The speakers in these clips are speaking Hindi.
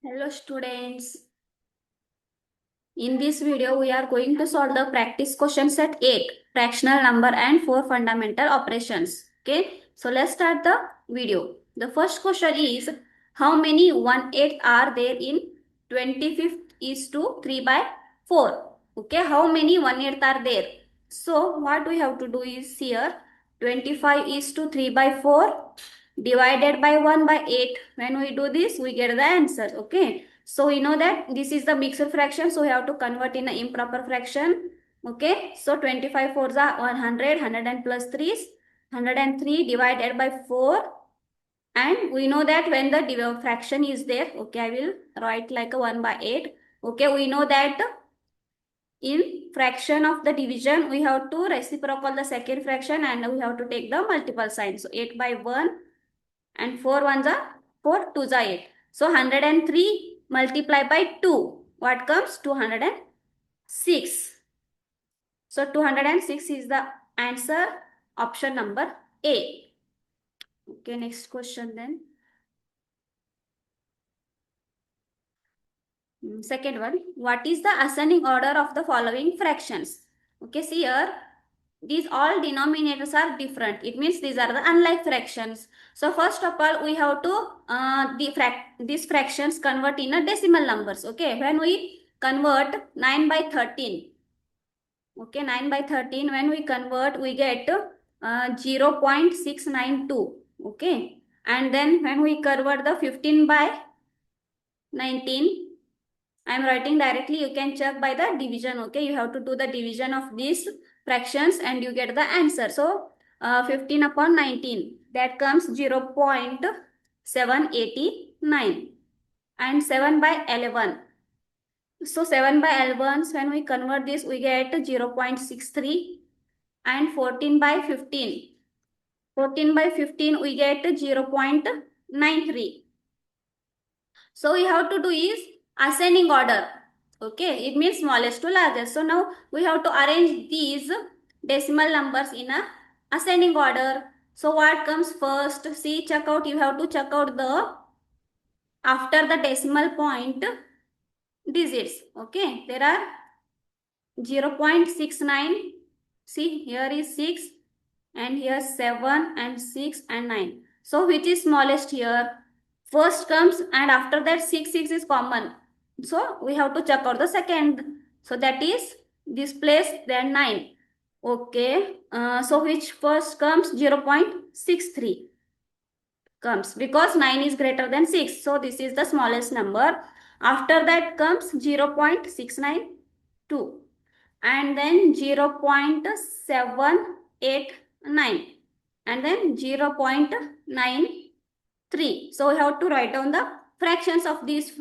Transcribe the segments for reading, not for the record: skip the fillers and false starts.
Hello students. In this video, we are going to solve the practice question set 8, fractional number and 4 fundamental operations. Okay, so let's start the video. The first question is, how many 1/8 are there in 25th is to 3 by 4? Okay, how many 1/8 are there? So what we have to do is here, 25 is to 3 by 4 divided by 1 by 8. When we do this, we get the answer. Okay. So we know that this is the mixed fraction. So we have to convert in an improper fraction. Okay. So 25 fours are 100. 100 and plus 3 is 103 divided by 4. And we know that when the fraction is there. Okay. I will write like a 1 by 8. Okay. We know that in fraction of the division, we have to reciprocal the second fraction and we have to take the multiple sign. So 8 by 1 and 4 ones are 4 twos are 8. So 103 multiplied by 2. What comes? 206. So 206 is the answer. Option number A. Okay, next question then. Second one. What is the ascending order of the following fractions? Okay, see here. These all denominators are different. It means these are the unlike fractions. So first of all, we have to these fractions convert in a decimal numbers. Okay, when we convert 9 by 13. Okay, 9 by 13. When we convert, we get 0.692. Okay, and then when we convert the 15 by 19. I am writing directly. You can check by the division. Okay, you have to do the division of these fractions and you get the answer. So 15 upon 19, that comes 0.789 and 7 by 11. So 7 by 11, when we convert this, we get 0.63 and 14 by 15. 14 by 15, we get 0.93. So we have to do is ascending order. Okay, it means smallest to largest. So now we have to arrange these decimal numbers in a ascending order. So what comes first? See, check out. You have to check out the after the decimal point digits. Okay, there are 0.69. See, here is 6 and here 7 and 6 and 9. So which is smallest here? First comes and after that 6 is common. So we have to check out the second. So that is this place, then 9. Okay. So which first comes? 0.63 comes because 9 is greater than 6. So this is the smallest number. After that comes 0.692 and then 0.789 and then 0.93. So we have to write down the fractions of these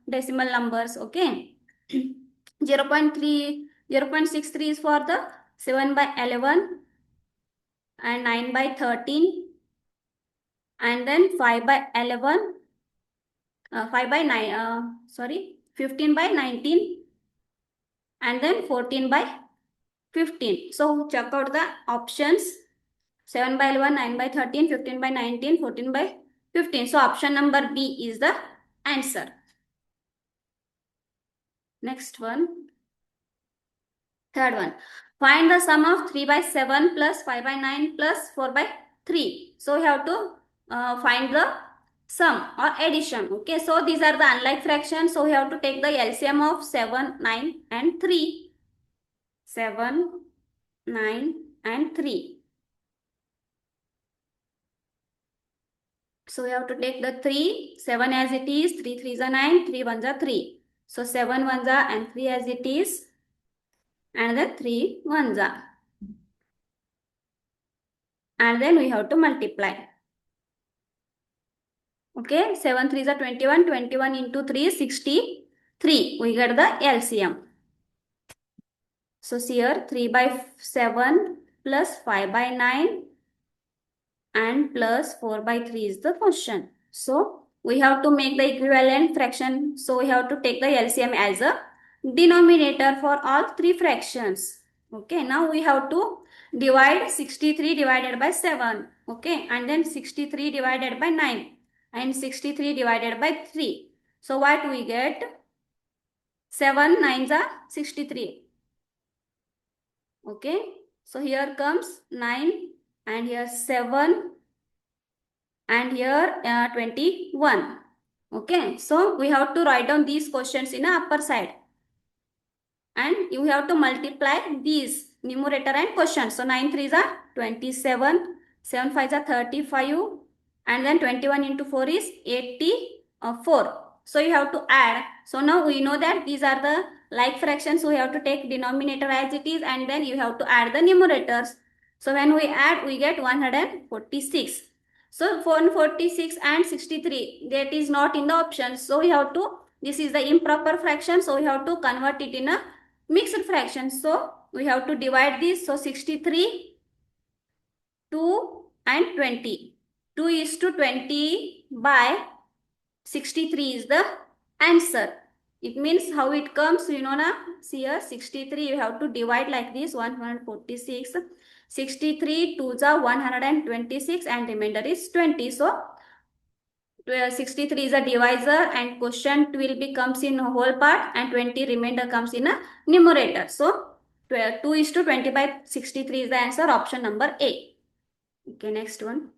decimal numbers. Okay. 0.3, 0.63 is for the 7 by 11 and 9 by 13 and then 5 by 11, 5 by 9, 15 by 19 and then 14 by 15. So check out the options. 7 by 11, 9 by 13, 15 by 19, 14 by 15. So option number B is the answer. Next one. Third one. Find the sum of 3 by 7 plus 5 by 9 plus 4 by 3. So we have to find the sum or addition. Okay, so these are the unlike fractions. So we have to take the LCM of 7, 9 and 3. 7, 9 and 3. So we have to take the 3, 7 as it is, 3 3s are 9, 3 1s are 3. So 7 1s are and 3 as it is, and the 3 1s are. And then we have to multiply. Okay, 7 3s are 21, 21 into 3 is 63. We get the LCM. So here 3 by 7 plus 5 by 9 and plus 4 by 3 is the question. So we have to make the equivalent fraction. So we have to take the LCM as a denominator for all three fractions. Okay, now we have to divide 63 divided by 7. Okay, and then 63 divided by 9 and 63 divided by 3. So what we get? 7 9s are 63. Okay. So here comes 9 and here 7 and here 21. Okay. So we have to write down these questions in the upper side. And you have to multiply these numerator and quotient. So 9 3s are 27, 7 5s are 35, and then 21 into 4 is 84. So you have to add. So now we know that these are the like fractions. So we have to take denominator as it is, and then you have to add the numerators. So when we add, we get 146. So 146 and 63, that is not in the options. So we have to, this is the improper fraction. So we have to convert it in a mixed fractions. So we have to divide this. So 63, 2 and 20. 2 is to 20 by 63 is the answer. It means how it comes, you know na. See here 63, you have to divide like this, 146. 63 2s are 126 and remainder is 20. So 63 is a divisor and quotient will be comes in whole part and 20 remainder comes in a numerator. So 2 is to 20 by 63 is the answer, option number A. Okay, next one.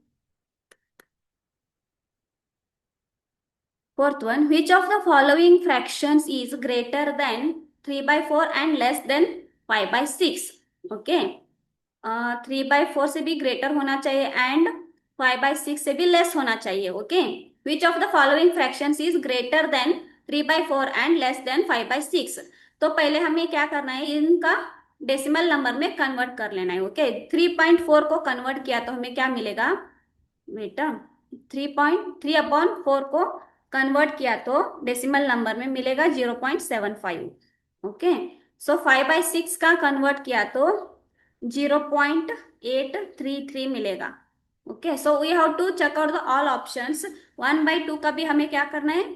Fourth one, which of the following fractions is greater than 3 by 4 and less than 5 by 6? Okay. 3 by 4 से भी greater होना चाहिए and 5 by 6 से भी less होना चाहिए. Okay. Which of the following fractions is greater than 3 by 4 and less than 5 by 6? तो पहले हमें क्या करना है, इनका डेसिमल नंबर में कन्वर्ट कर लेना है. ओके. 3.4 को कन्वर्ट किया तो हमें क्या मिलेगा बेटा, 3.3/4 को कन्वर्ट किया तो डेसिमल नंबर में मिलेगा 0.75. ओके. सो 5 by 6 का कन्वर्ट किया तो 0.833 मिलेगा. Okay. So we have to check out the all options. 1/2 का भी हमें क्या करना है,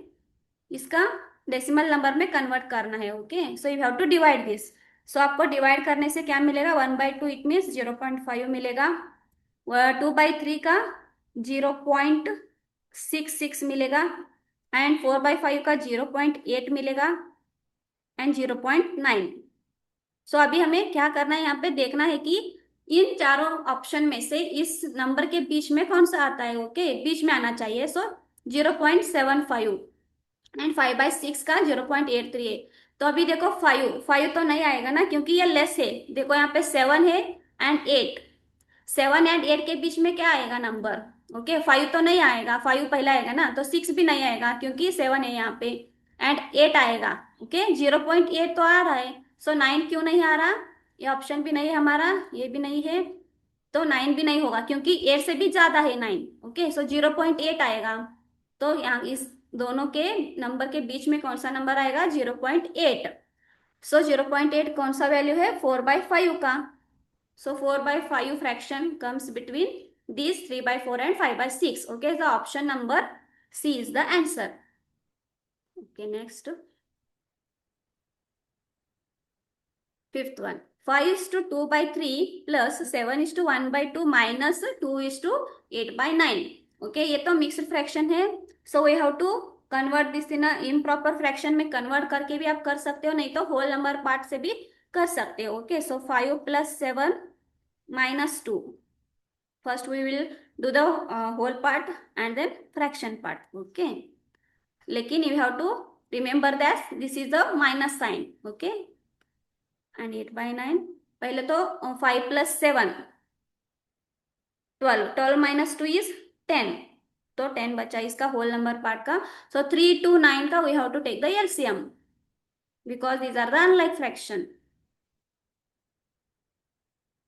इसका डेसिमल नंबर में कन्वर्ट करना है. Okay. So you have to divide this. So आपको डिवाइड करने से क्या मिलेगा, 1/2 इट मीन्स 0.5 मिलेगा. 2/3 का 0.66 मिलेगा एंड 4/5 का 0.8 मिलेगा एंड 0.9. सो अभी हमें क्या करना है, यहाँ पे देखना है कि इन चारों ऑप्शन में से इस नंबर के बीच में कौन सा आता है. ओके. बीच में आना चाहिए. सो 0.75 एंड 5/6 का 0.838. तो अभी देखो 5 तो नहीं आएगा ना, क्योंकि ये लेस है. देखो यहाँ पे 7 है एंड 8. 7 एंड 8 के बीच में क्या आएगा नंबर. ओके. 5 तो नहीं आएगा, 5 पहला आएगा ना. तो 6 भी नहीं आएगा क्योंकि 7 है यहाँ पे एंड 8 आएगा. ओके. 0.8 तो आ रहा है. सो 9 क्यों नहीं आ रहा, ये ऑप्शन भी नहीं है हमारा, ये भी नहीं है. तो 9 भी नहीं होगा क्योंकि 8 से भी ज्यादा है 9. ओके. सो 0.8 आएगा. तो यहाँ इस दोनों के नंबर के बीच में कौन सा नंबर आएगा, 0.8. सो 0.8 कौन सा वैल्यू है, 4/5 का. So 4/5 fraction comes between these 3/4 and 5/6. Okay, the option number C is the answer. Okay, next. Fifth one. 5 is to 2/3 plus 7 is to 1/2 minus 2 is to 8/9. Okay, ये तो mixed fraction है. So we have to convert this in a improper fraction में convert करके भी आप कर सकते हो, नहीं तो whole number part से भी कर सकते हो. Okay, so 5 plus 7 minus 2. First we will do the whole part and then fraction part. Okay. लेकिन you have to remember that this is the minus sign. Okay. And 8/9. पहले तो 5 plus 7 12. 12 minus 2 is 10. तो 10 बचा इसका whole number part का. So 3 to 9 का we have to take the LCM because these are the unlike fraction.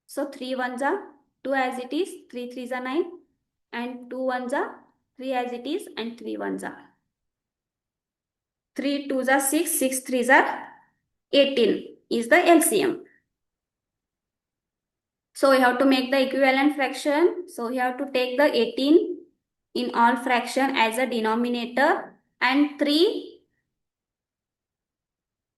So 3 1s are 2 as it is, 3 3s are 9 and 2 1s are 3 as it is and 3 1s are 3 2s are 6, 6 3s are 18 is the LCM. So we have to make the equivalent fraction. So we have to take the 18 in all fraction as a denominator and 3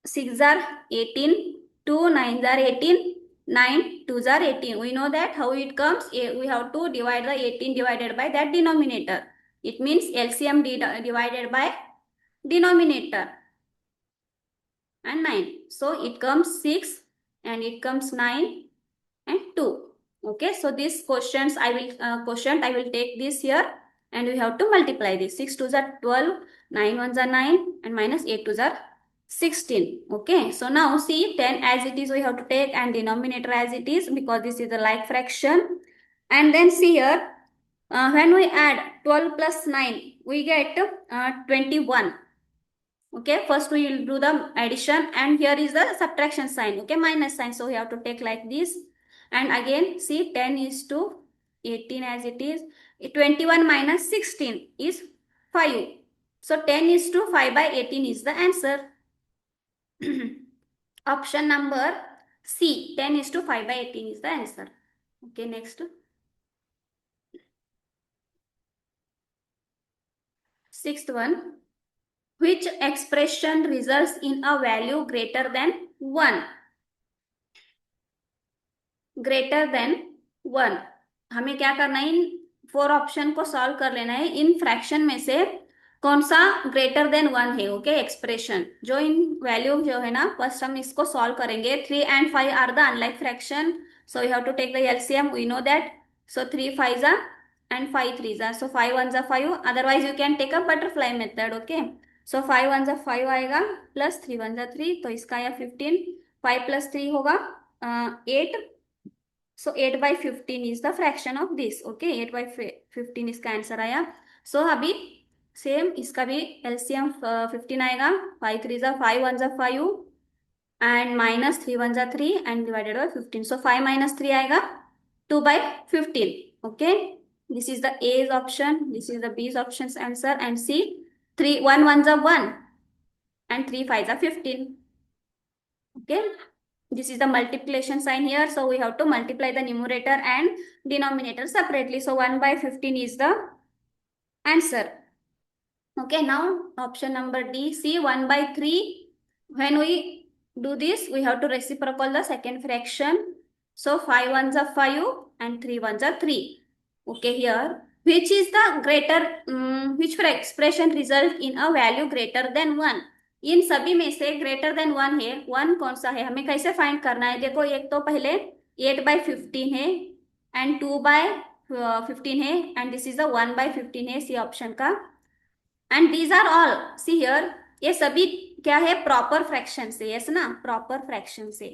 6 are 18, 2 9s are 18, 9 2s are 18. We know that how it comes. We have to divide the 18 divided by that denominator. It means LCM divided by denominator and 9. So it comes 6 and it comes 9 and 2. Okay, so these questions I will quotient I will take this here and we have to multiply this. 6 2s are 12, 9 1s are 9 and minus 8 2s are 16. Okay, so now see 10 as it is we have to take and denominator as it is because this is the like fraction. And then see here when we add 12 plus 9 we get 21. Okay, first we will do the addition and here is the subtraction sign. Okay, minus sign, so we have to take like this. And again see 10 is to 18 as it is. 21 minus 16 is 5. So 10 is to 5 by 18 is the answer. Option number C, 10 is to 5 by 18 is the answer. Okay, next. Sixth one. Which expression results in a value greater than 1? Greater than 1. हमें क्या करना है, इन 4 ऑप्शन को सॉल्व कर लेना है. इन फ्रैक्शन में से कौन सा ग्रेटर देन 1 है. ओके, एक्सप्रेशन जो इन वैल्यू जो है ना, फर्स्ट हम इसको सॉल्व करेंगे. 3 and 5 are the unlike fraction, so you have to take the LCM. We know that. So 3 5s are and 5 3s are, so 5 1s are 5. Otherwise you can take a butterfly method. Okay, so 5 1s are 5 आएगा प्लस 3 1s are 3, तो इसका आया 15. 5 plus 3 होगा 8. So 8 by 15 is the fraction of this. Okay, 8 by 15 इसका आंसर आया. So अभी सेम इसका भी एलसीएम 15 आएगा. 5 3 जा 5 1 जा 5 and minus 3 1 जा 3 and divided by 15. So 5 minus 3 आएगा 2 by 15. Okay, this is the A's option, this is the B's options answer. And C, 3 1 1 जा 1 and 3 5 जा 15. Okay, this is the multiplication sign here, so we have to multiply the numerator and denominator separately. So 1 by 15 is the answer. Okay, now option number D. See, 1 by 3. When we do this, we have to reciprocal the second fraction. So 5 1s are 5 and 3 1s are 3. Okay, here which is the greater which expression result in a value greater than 1? इन सभी में से ग्रेटर देन 1 है. 1 कौन सा है, हमें कैसे फाइंड करना है. देखो, एक तो पहले 8 by 15 है एंड 2 by 15 है and this is the 1 by 15 है सी ऑप्शन का. And these are all, see here, ये सभी क्या है, प्रॉपर फ्रैक्शन से. यस ना, प्रॉपर फ्रैक्शन से.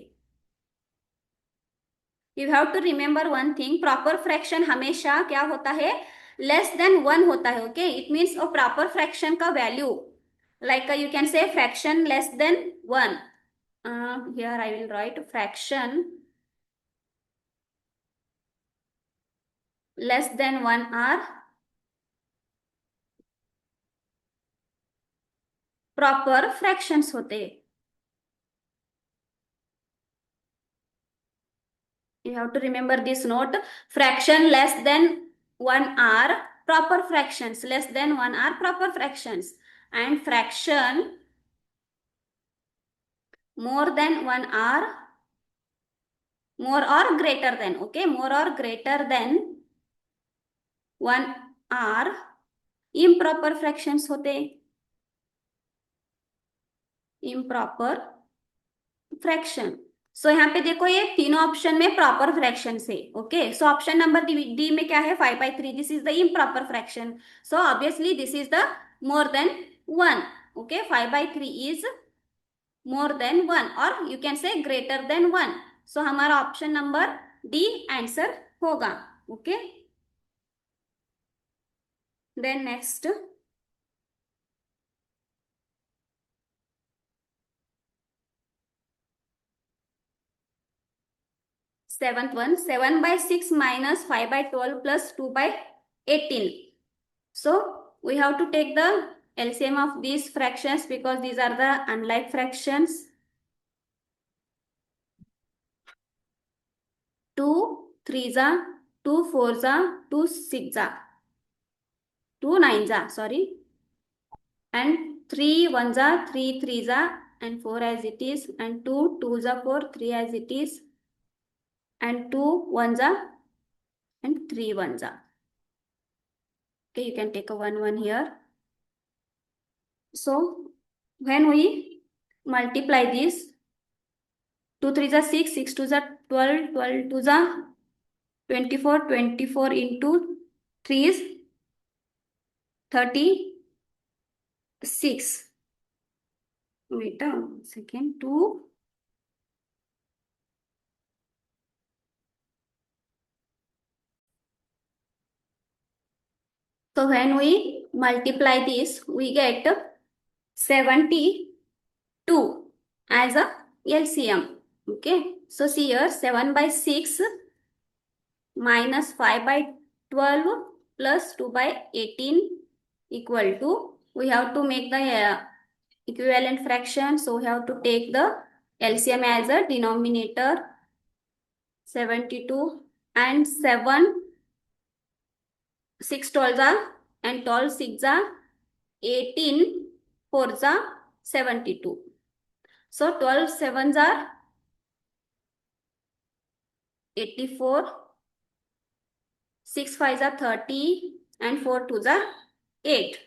You have to remember one thing, proper fraction हमेशा क्या होता है, लेस देन 1 होता है. Okay, it means proper fraction का value, like you can say fraction less than 1. Here I will write fraction less than 1 are proper fractions होते. You have to remember this note. Fraction less than 1 are proper fractions. Less than 1 are proper fractions. And fraction more than 1 are more or greater than. Okay, more or greater than 1 are improper fractions होते. improper fraction. सो यहाँ पे देखो, ये तीनों ऑप्शन में प्रॉपर फ्रैक्शन है. Okay, so option number D में क्या है, 5 by 3. This is the improper fraction. So obviously this is the more than 1. Okay, 5 by 3 is more than 1 और you can say greater than 1. So हमारा ऑप्शन नंबर डी आंसर होगा. Okay, then next. Seventh one, 7 by 6 minus 5 by 12 plus 2 by 18. So we have to take the LCM of these fractions because these are the unlike fractions. 2 3s are, 2 4s are, 2 6s are, 2 9s are, sorry, and 3 1s are, 3 3s are, and 4 as it is, and 2 2s are 4, 3 as it is, and 2 1s are, and 3 1s. Okay, you can take a 1 1 here. So when we multiply this, 2 3 are 6, 6 2 are 12, 12 2 are 24, 24 into 3 is 36. Wait a second. 2. So when we multiply this, we get 72 as a LCM. Okay. So see here, 7 by 6 minus 5 by 12 plus 2 by 18 equal to, we have to make the equivalent fraction. So we have to take the LCM as a denominator, 72, and 7 6 12 are, and 12 6 are 18, 4 are 72. So 12 7s are 84, 6 5s are 30, and 4 2s are 8.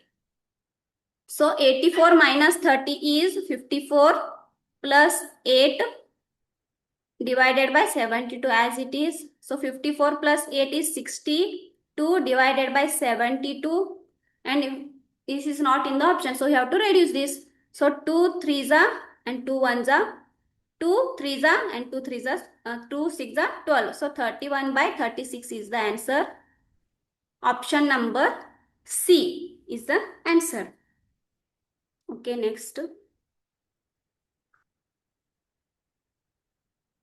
So 84 minus 30 is 54 plus 8 divided by 72 as it is. So 54 plus 8 is 62 divided by 72, and if this is not in the option, so you have to reduce this. So 2 3s are and 2 1s are, 2 3s are and 2 3s are, 2 6 are 12. So 31 by 36 is the answer. Option number C is the answer. Okay, next.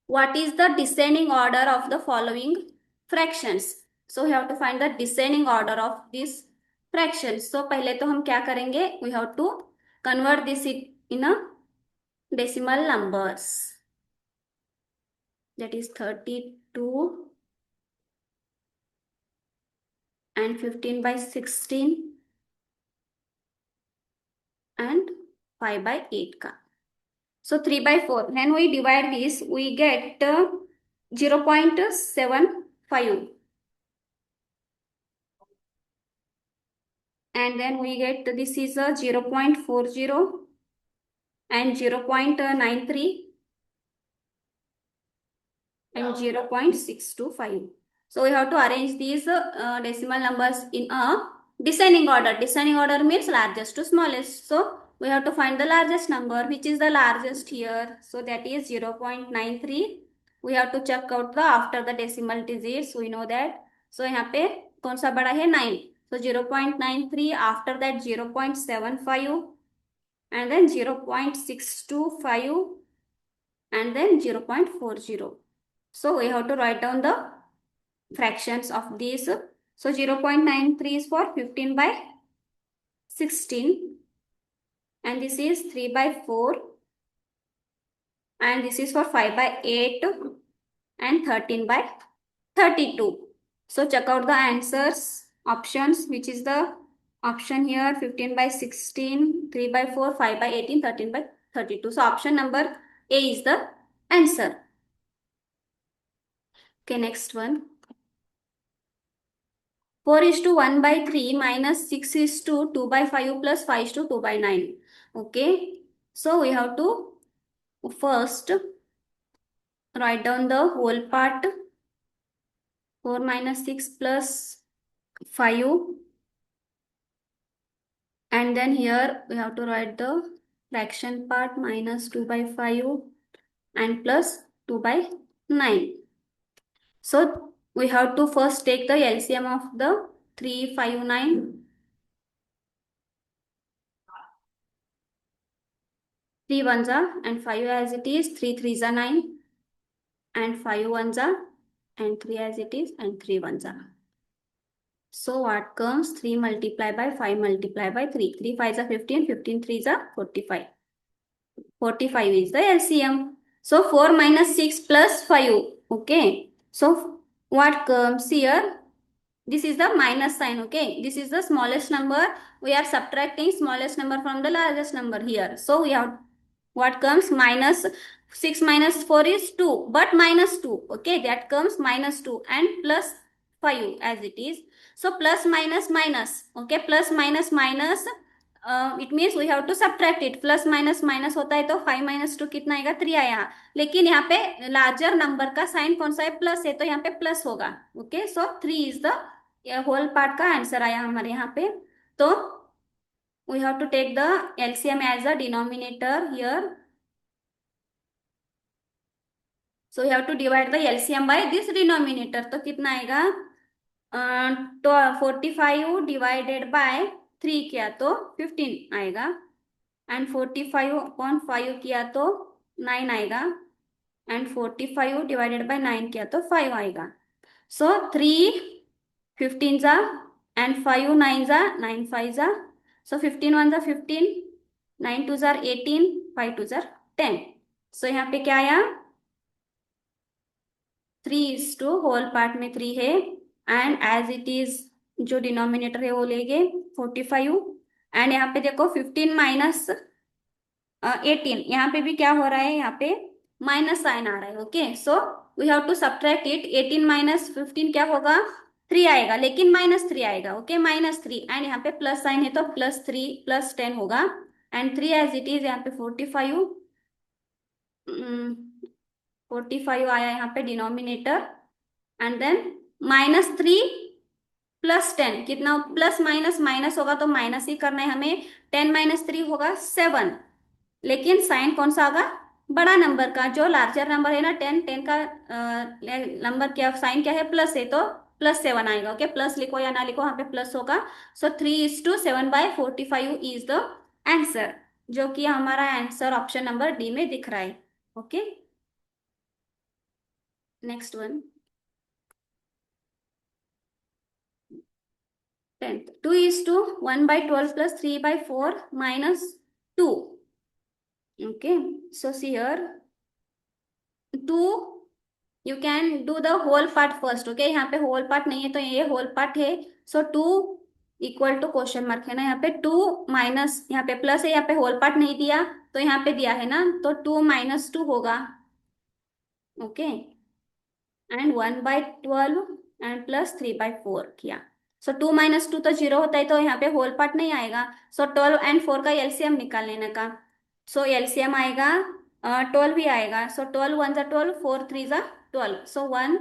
What is the descending order of the following fractions? So we have to find the descending order of these fractions. So पहले तो हम क्या करेंगे? We have to convert this in a decimal numbers. That is 32 and 15 by 16 and 5 by 8 का. So 3 by 4. When we divide this, we get 0.75. And then we get this is a 0.40 and 0.93 and 0.625. So we have to arrange these decimal numbers in a descending order. Descending order means largest to smallest. So we have to find the largest number, which is the largest here. So that is 0.93. We have to check out the after the decimal digits. We know that. So यहाँ पे कौन सा बड़ा है 9. So 0.93, after that 0.75, and then 0.625, and then 0.40. So we have to write down the fractions of these. So 0.93 is for 15 by 16, and this is 3 by 4, and this is for 5 by 8, and 13 by 32. So check out the answers, options, which is the option here: 15 by 16, 3 by 4, 5 by 18, 13 by 32. So option number A is the answer. Okay, next one. 4 is to 1 by 3 minus 6 is to 2 by 5 plus 5 is to 2 by 9. Okay, so we have to first write down the whole part. 4 minus 6 plus 5, and then here we have to write the fraction part, minus 2 by 5 and plus 2 by 9. So we have to first take the LCM of the 3 5 9. 3 ones are and 5 as it is, 3 threes are 9, and 5 ones are and 3 as it is, and 3 ones are. So what comes? 3 multiplied by 5 multiplied by 3. 3 5s are 15, 15 threes are 45. 45 is the LCM. So 4 minus 6 plus 5. Okay. So what comes here? This is the minus sign. Okay. This is the smallest number. We are subtracting smallest number from the largest number here. So we have what comes? Minus 6 minus 4 is 2, but minus 2. Okay. That comes minus 2 and plus 5 as it is. So plus minus minus. Okay. Plus minus minus. It means we have to subtract it, plus minus minus होता है तो 5 - 2 कितना आएगा, 3 आया। लेकिन यहाँ पे लार्जर नंबर का साइन कौन सा है, प्लस है, तो यहाँ पे प्लस होगा। Okay, so 3 is the whole part का आंसर आया हमारे यहाँ पे। तो we have to take the LCM as a denominator here, so you have to divide the LCM by this denominator. तो कितना आएगा, तो 45 डिवाइडेड बाय 3 किया तो 15 आएगा, एंड 45/5 किया तो 9 आएगा, एंड 45 डिवाइडेड बाय 9 किया तो 5 आएगा। सो 3 15 जा, एंड 5 9 जा, 9 5 जा, सो 15 1 जा 15, 9 2 जा 18, 5 2 जा 10। सो यहाँ पे क्या आया, 3 होल पार्ट में 3 है, एंड एज इट इज जो डिनोमिनेटर है वो लेंगे 45, एंड यहाँ पे देखो 15 माइनस 18, यहाँ पे भी क्या हो रहा है, यहाँ पे माइनस साइन आ रहा है। Okay, so we have to subtract it, 18 minus 15 क्या होगा, 3 आएगा, लेकिन -3 आएगा। ओके, -3, एंड यहाँ पे प्लस साइन है तो +3 +10 होगा, एंड 3 एज इट इज, यहाँ पे 45, 45 आया यहाँ पे डिनोमिनेटर, एंड देन -3 +10 कितना, प्लस माइनस माइनस होगा तो माइनस ही करना है हमें। 10 - 3 होगा 7, लेकिन साइन कौन सा होगा, बड़ा नंबर का, जो लार्जर नंबर है ना 10, 10 का नंबर क्या साइन क्या है, प्लस है, तो +7 आएगा। ओके, प्लस लिखो या ना लिखो, यहाँ पे प्लस होगा। सो 3:7/45 इज द आंसर, जो कि हमारा आंसर ऑप्शन नंबर डी में दिख रहा है। Okay, next one, 10th, 2:1/12 plus 3/4 minus 2. Okay, so see here, 2 you can do the whole part first. Okay, यहाँ पे whole part नहीं है तो ये whole part है, so 2 equal to question mark है ना, यहाँ पे 2 माइनस, यहाँ पे प्लस है, यहाँ पे होल पार्ट नहीं दिया तो यहाँ पे दिया है ना, तो 2 - 2 होगा। ओके, एंड 1/12 एंड प्लस 3/4 किया, सो 2 - 2 तो 0 होता है तो यहाँ पे होल पार्ट नहीं आएगा। सो 12 एंड 4 का एलसीएम निकाल लेने का, सो एलसीएम आएगा 12 ही आएगा। सो 12 1 जा 12, 4 3 जा 12, सो 1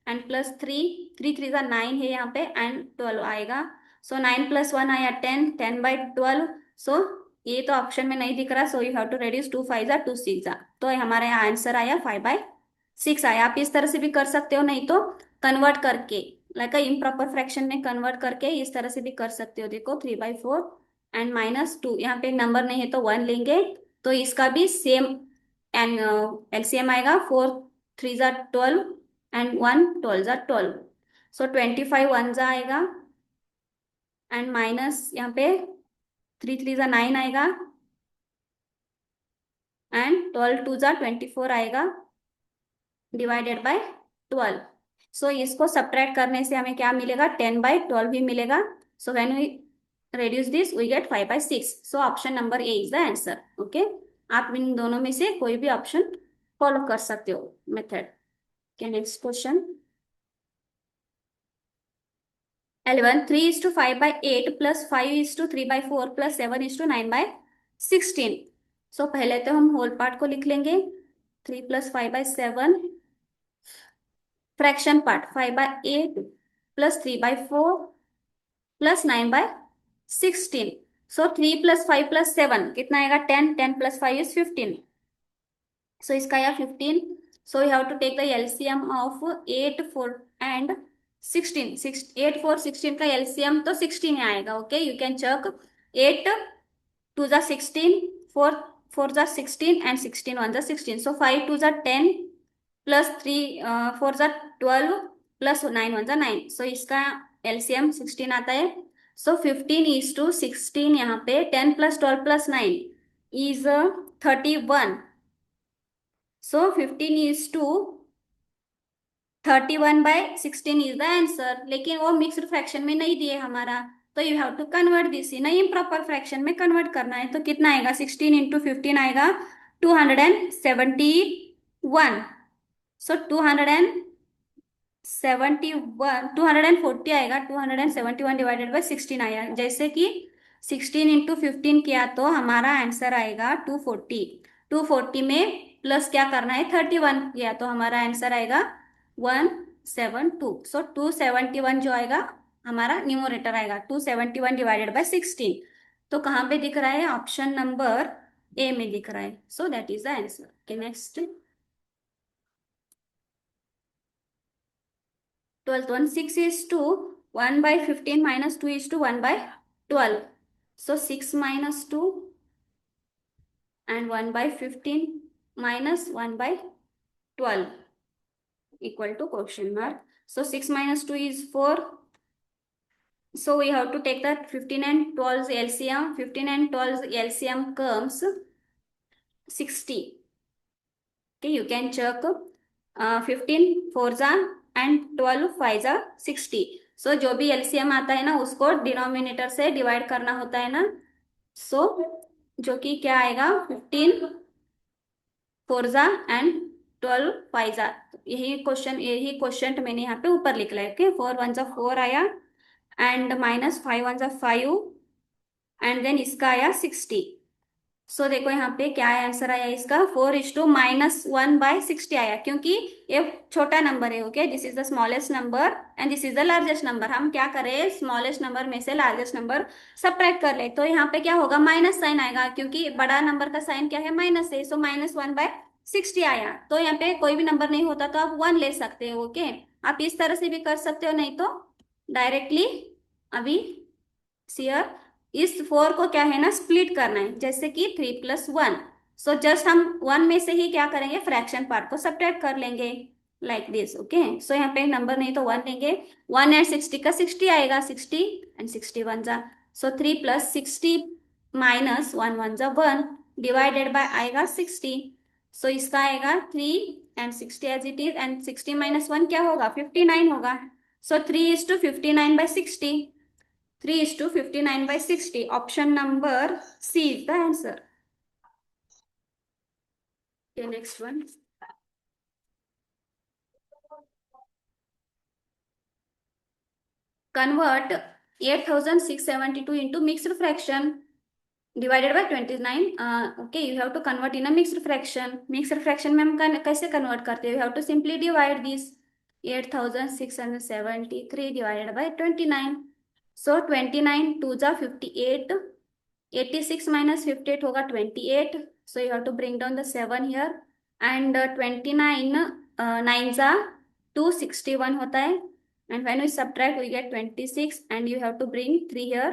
एंड प्लस 3, 3 3 जा 9 है यहाँ पे, एंड 12 आएगा। सो 9 + 1 आया 10, 10/12। सो ये तो ऑप्शन में नहीं दिख रहा, so you have to reduce, 2 5 जा 2 6 जा, तो हमारा यहाँ आंसर आया 5/6 आया। आप इस तरह से भी कर सकते हो, नहीं तो कन्वर्ट करके, लाइक इम्प्रॉपर फ्रैक्शन में कन्वर्ट करके इस तरह से भी कर सकते हो। देखो 3/4 एंड -2, यहाँ पे नंबर नहीं है तो 1 लेंगे, तो इसका भी सेम एंड एलसीएम आएगा, 4 3 जा 12 एंड 1 12 जा 12, सो 25 1 जा आएगा, एंड माइनस यहाँ पे 3 3 जा 9 आएगा, एंड 12 2 जा 24 आएगा, डिवाइडेड बाय 12। सो इसको सब्ट्रैक्ट करने से हमें क्या मिलेगा, 10/12 ही मिलेगा। So when we reduce this we get 5/6, so option number A is the answer. Okay, आप इन दोनों में से कोई भी ऑप्शन फॉलो कर सकते हो मेथड के। Next question 11, 3:5/8 plus 5:3/4 plus 7:9/16। सो पहले तो हम होल पार्ट को लिख लेंगे, 3 + 5/7, फ्रैक्शन पार्ट 5/8 plus 3/4 plus 9/16। सो 3 + 5 + 7 कितना आएगा, 10, 10 + 5 is 15, सो इसका आया 15। So you have to take the LCM of 8 4 and 16, 8 4 16 का एलसीएम तो 16 ही आएगा। ओके, यू कैन चेक, 8 2 जा 16, 4 4 जा 16 एंड 16 1 जा 16, सो 5 2 जा 10 प्लस 3 4 जा 12 प्लस 9 1 जा 9, सो इसका एलसीएम 16 आता है। सो 15:16, यहाँ पे 10 + 12 + 9 is 31, so 15:31/16 is the answer, लेकिन वो मिक्स्ड फ्रैक्शन में नहीं दिए हमारा, तो you have to convert this in improper fraction में कन्वर्ट करना है। तो कितना आएगा, 16 × 15 आएगा 271, सो 240 आएगा, 271 डिवाइडेड बाई 16 आया, जैसे कि 16 × 15 किया तो हमारा आंसर आएगा 240। 240 में प्लस क्या करना है, 31 किया तो हमारा आंसर आएगा 172। सो 271 जो आएगा हमारा न्यूमरेटर आएगा 271 डिवाइडेड बाय 16। तो कहाँ पे दिख रहा है, ऑप्शन नंबर ए में दिख रहा है। So that is the answer. Okay next, 12th one, 6 is to 1 by 15 minus 2 is to 1 by 12. So 6 minus 2 and 1 by 15 minus 1 by 12 equal to question mark. So 6 minus 2 is 4. So we have to take that 15 and 12's LCM. 15 and 12's LCM comes 60. Okay, you can check 15 4s and 12 5s 60. सो जो भी एलसीएम आता है ना उसको डिनोमिनेटर से डिवाइड करना होता है ना। सो जो कि क्या आएगा, 15 4s एंड 12 5s। यही क्वेश्चन मैंने यहाँ पे ऊपर लिख लिया है। ओके, 4 1s 4 आया and minus 5 1s 5 and then इसका आया 60। सो देखो यहाँ पे क्या आंसर आया इसका, 4:-1/60 आया, क्योंकि ये छोटा नंबर है। Okay, this is the smallest number and this is the largest number. हम क्या करें, स्मॉलेस्ट नंबर में से लार्जेस्ट नंबर सब्ट्रैक्ट कर ले, तो यहाँ पे क्या होगा, माइनस साइन आएगा, क्योंकि बड़ा नंबर का साइन क्या है, माइनस है। सो -1/60 आया। तो यहाँ पे कोई भी नंबर नहीं होता तो आप 1 ले सकते हो। ओके, आप इस तरह से भी कर सकते हो, नहीं तो डायरेक्टली अभी सियर इस 4 को क्या है ना, स्प्लिट करना है, जैसे कि 3+1। सो जस्ट हम 1 में से ही क्या करेंगे, फ्रैक्शन पार्ट को सब्ट्रैक्ट कर लेंगे, लाइक दिस। ओके, सो यहाँ पे नंबर नहीं तो 1 लेंगे। 1 एंड 60 का 60 आएगा, 60 एंड 61 जा। सो 3+60 माइनस 1 1 जा 1 डिवाइडेड बाय आएगा 60। सो इसका आएगा 3 and 60 as it is, and 60 minus 1 क्या होगा, 59 होगा। सो 3:59/60। 3:59/60. Option number C is the answer. Okay, next one. Convert 8,672 into mixed fraction divided by 29. Okay, you have to convert in a mixed fraction. Mixed fraction में हम कैसे convert करते हैं? You have to simply divide this 8,673 divided by 29. So 29 2s are 58. 86 minus 58 होगा 28. So you have to bring down the 7 here. And 29 9s are 261 होता है. And when we subtract we get 26 and you have to bring 3 here.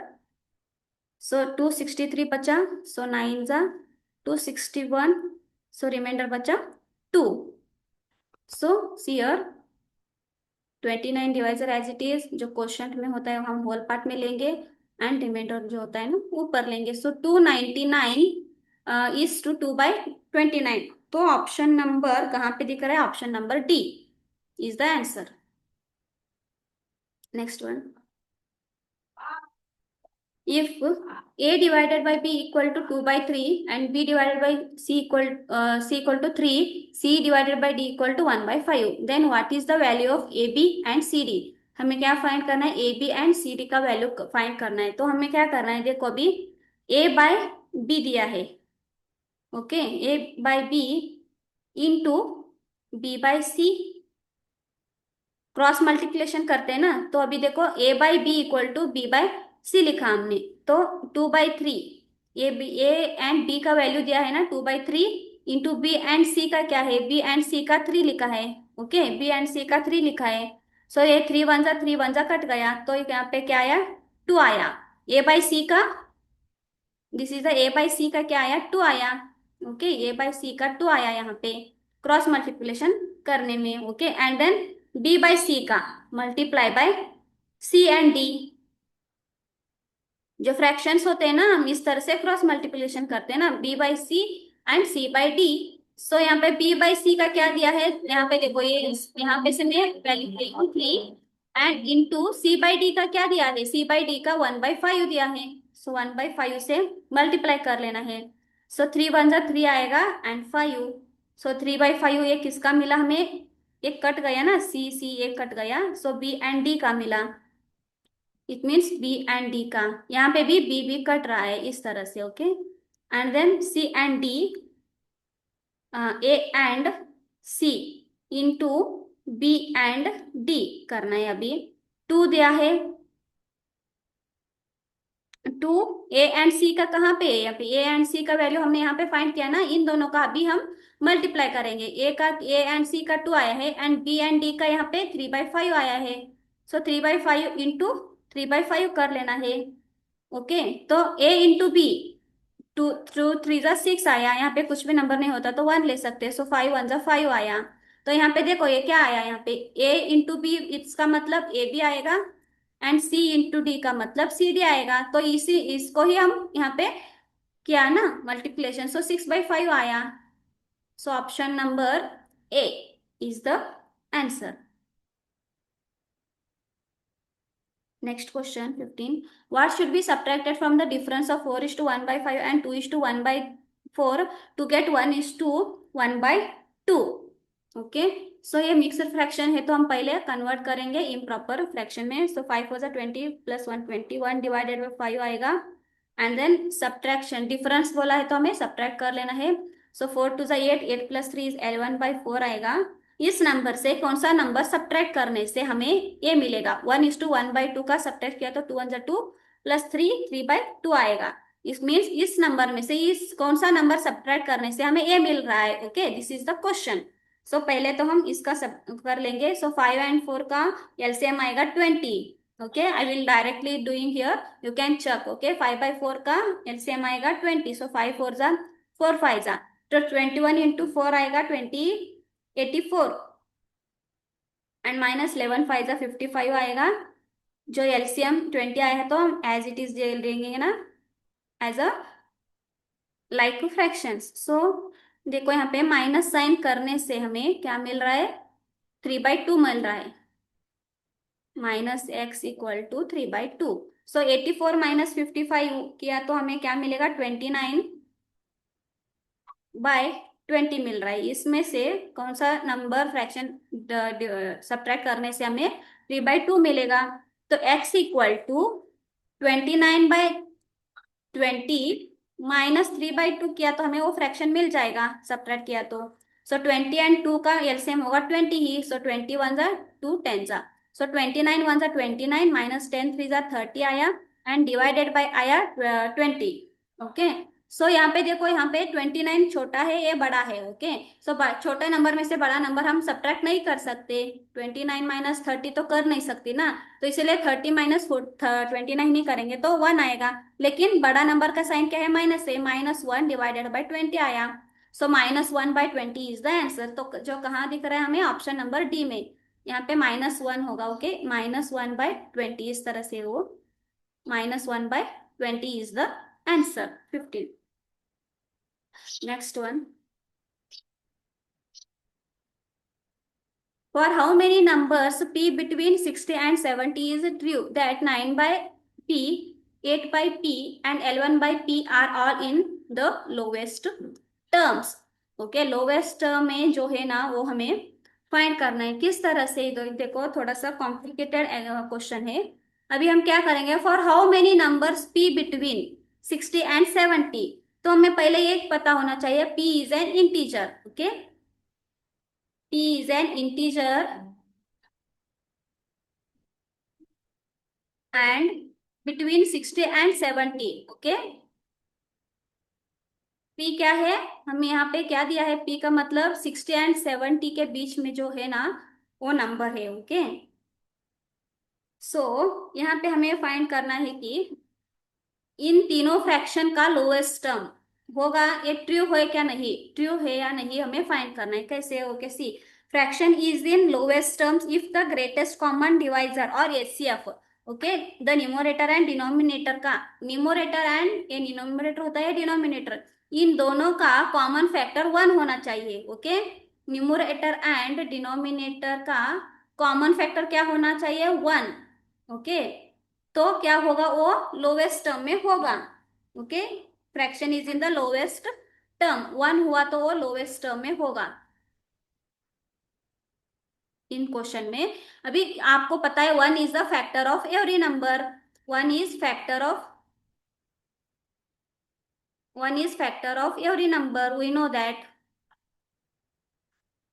So 263 बचा. So 9s are 261. So remainder बचा 2. So here 29 divisor as it is, जो क्वेश्चन में होता है हम होल पार्ट में लेंगे एंड रिमाइंडर जो होता है ना ऊपर लेंगे। सो 299 इज टू 2/29। तो ऑप्शन नंबर कहाँ पे दिख रहा है, option number D is the answer. Next one, if a divided by b equal to 2/3 and b divided by c equal to 3, c divided by d equal to 1/5, then what is the value of ab and cd? हमें क्या फाइंड करना है, A B and C D का वैल्यू फाइंड करना है। तो हमें क्या करना है, देखो अभी a बाय b दिया है। Okay, a by b into b by C, cross multiplication करते हैं ना। तो अभी देखो a by B equal to B by C लिखा हमने, तो 2/3 ए एंड बी का वैल्यू दिया है ना 2/3 इंटू बी एंड सी का क्या है, बी एंड सी का 3 लिखा है। ओके, बी एंड सी का 3 लिखा है। सो ये 3 1 कट गया, तो यहाँ पे क्या आया, 2 आया। ए बाई सी का, this is the A by C का क्या आया, 2 आया। ओके, ए बाई सी का 2 आया यहाँ पे क्रॉस मल्टीप्लिकेशन करने में। Okay, and then B by C का multiply by C and D. जो फ्रैक्शंस होते हैं ना हम इस तरह से क्रॉस मल्टीप्लिकेशन करते हैं ना, B by C and C by D. So यहाँ पे बी बाई सी का क्या दिया है, यहाँ पे देखो ये यहाँ पे से मैं value 3 and into C by D का क्या दिया है, सी बाई डी का 1/5 दिया है। सो 1/5 से मल्टीप्लाई कर लेना है। सो 3 1 3 आएगा एंड 5। सो 3/5 ये किसका मिला हमें, एक कट गया ना, सी सी एक कट गया, सो बी एंड डी का मिला। It means B and D का, यहाँ पे भी बी कट रहा है इस तरह से, okay. And then C and D, A and C into B and D करना है अभी। टू दिया है, टू ए एंड सी का कहाँ पे है, यहाँ पे ए एंड सी का वैल्यू हमने यहाँ पे फाइंड किया ना, इन दोनों का अभी हम मल्टीप्लाई करेंगे। ए एंड सी का टू आया है एंड बी एंड डी का यहाँ पे 3/5 आया है। सो 3/5 इंटू 3/5 कर लेना है, ओके। तो A into B, two two three जा सिक्स आया, यहाँ पे कुछ भी नंबर नहीं होता तो वन ले सकते हैं, सो 5 1 जा 5 आया। तो यहाँ पे देखो ये क्या आया, यहाँ पे ए इंटू बी, इसका मतलब ए बी आएगा, एंड सी इंटू डी का मतलब सी डी आएगा। तो इसी इसको ही हम यहाँ पे किया ना मल्टीप्लिकेशन, सो 6/5 आया। सो option number A is the answer. Next question 15. What should be subtracted from the difference of 4:1/5 and 2:1/4 to get 1:1/2? Okay, सो ये मिक्सड फ्रैक्शन है तो हम पहले कन्वर्ट करेंगे इम्प्रॉपर फ्रैक्शन में। सो 5 4 20 प्लस 121 डिवाइडेड बाई 5 आएगा। एंड देन सब्ट्रैक्शन, डिफरेंस बोला है तो हमें सब्ट्रैक्ट कर लेना है। सो 4 2 8, 8 प्लस 3 इज 11/4 आएगा। इस नंबर से कौन सा नंबर सब्ट्रैक्ट करने से हमें ये मिलेगा, 1:1/2 का सब्ट्रैक्ट किया तो 2 1 जा 2 प्लस 3 3/2 आएगा। इस मीन्स इस नंबर में से इस कौन सा नंबर सब्ट्रैक्ट करने से हमें ये मिल रहा है, okay, this is the question. So पहले तो हम इसका सब कर लेंगे। सो 5 and 4 का एलसीएम आएगा 20, okay. I will directly doing here, you can check, okay. 5/4 का एलसीएम आएगा 20, सो 5 4 जा 4 5 जा, तो 21 इंटू 4 आएगा 84, एंड माइनस 11 5 जा 55 आएगा। जो एलसीएम 20 आया है तो हम एज इट इज ले लेंगे ना, एज अ लाइक फ्रैक्शंस। सो देखो यहाँ पे माइनस साइन करने से हमें क्या मिल रहा है, 3/2 मिल रहा है, -x = 3/2। सो 84 माइनस 55 किया तो हमें क्या मिलेगा, 29/20 मिल रहा है। इसमें से कौन सा नंबर फ्रैक्शन सब्ट्रैक्ट करने से हमें 3/2 मिलेगा। तो x = 29/20 -3/2 किया तो हमें वो फ्रैक्शन मिल जाएगा सब्ट्रैक्ट किया तो। सो 20 एंड 2 का एलसीएम होगा 20 ही, सो 20 1 जा 2 10 जा, सो 29 1 जा 29 -10 3 जा 30 आया, एंड डिवाइडेड बाय आया 20, ओके। सो यहाँ पे देखो, यहाँ पे 29 छोटा है, ये बड़ा है, ओके। सो छोटे नंबर में से बड़ा नंबर हम सब्ट्रैक्ट नहीं कर सकते, 29 - 30 तो कर नहीं सकती ना, तो इसलिए 30 - 29 नहीं करेंगे तो 1 आएगा। लेकिन बड़ा नंबर का साइन क्या है, माइनस है, -1 डिवाइडेड बाई 20 आया। सो -1/20 इज द आंसर। तो जो कहाँ दिख रहा है हमें, ऑप्शन नंबर डी में, यहाँ पे -1 होगा, ओके। -1/20 इस तरह से वो -1/20 is the answer 15। Next one, for how many numbers p between 60 and 70 is it true that 9/p, 8/p and L1/p are all in the lowest terms? Okay, lowest term में जो है ना वो हमें फाइंड करना है। किस तरह से, देखो थोड़ा सा कॉम्प्लिकेटेड क्वेश्चन है। अभी हम क्या करेंगे, for how many numbers p between 60 and 70, तो हमें पहले ये पता होना चाहिए p is an integer, okay. p is an integer and between 60 and 70, okay। p क्या है, हमें यहाँ पे क्या दिया है, p का मतलब 60 एंड 70 के बीच में जो है ना वो नंबर है, ओके। सो यहाँ पे हमें फाइंड करना है कि इन तीनों फ्रैक्शन का लोएस्ट टर्म होगा, ये ट्रू है क्या नहीं, ट्रू है या नहीं हमें फाइंड करना है। कैसे, okay, see fraction is in lowest terms if the greatest common divisor और HCF, okay, the numerator and denominator का, न्यूमरेटर एंड ये न्यूमरेटर होता है डिनोमिनेटर, इन दोनों का कॉमन फैक्टर 1 होना चाहिए, ओके। न्यूमरेटर एंड डिनोमिनेटर का कॉमन फैक्टर क्या होना चाहिए, 1, ओके। तो क्या होगा, वो लोवेस्ट टर्म में होगा, okay. Fraction is in the lowest term, 1 हुआ तो वो लोवेस्ट टर्म में होगा। इन क्वेश्चन में। अभी आपको पता है 1 is the factor of every number, 1 is factor of 1 is factor of every number, we know that।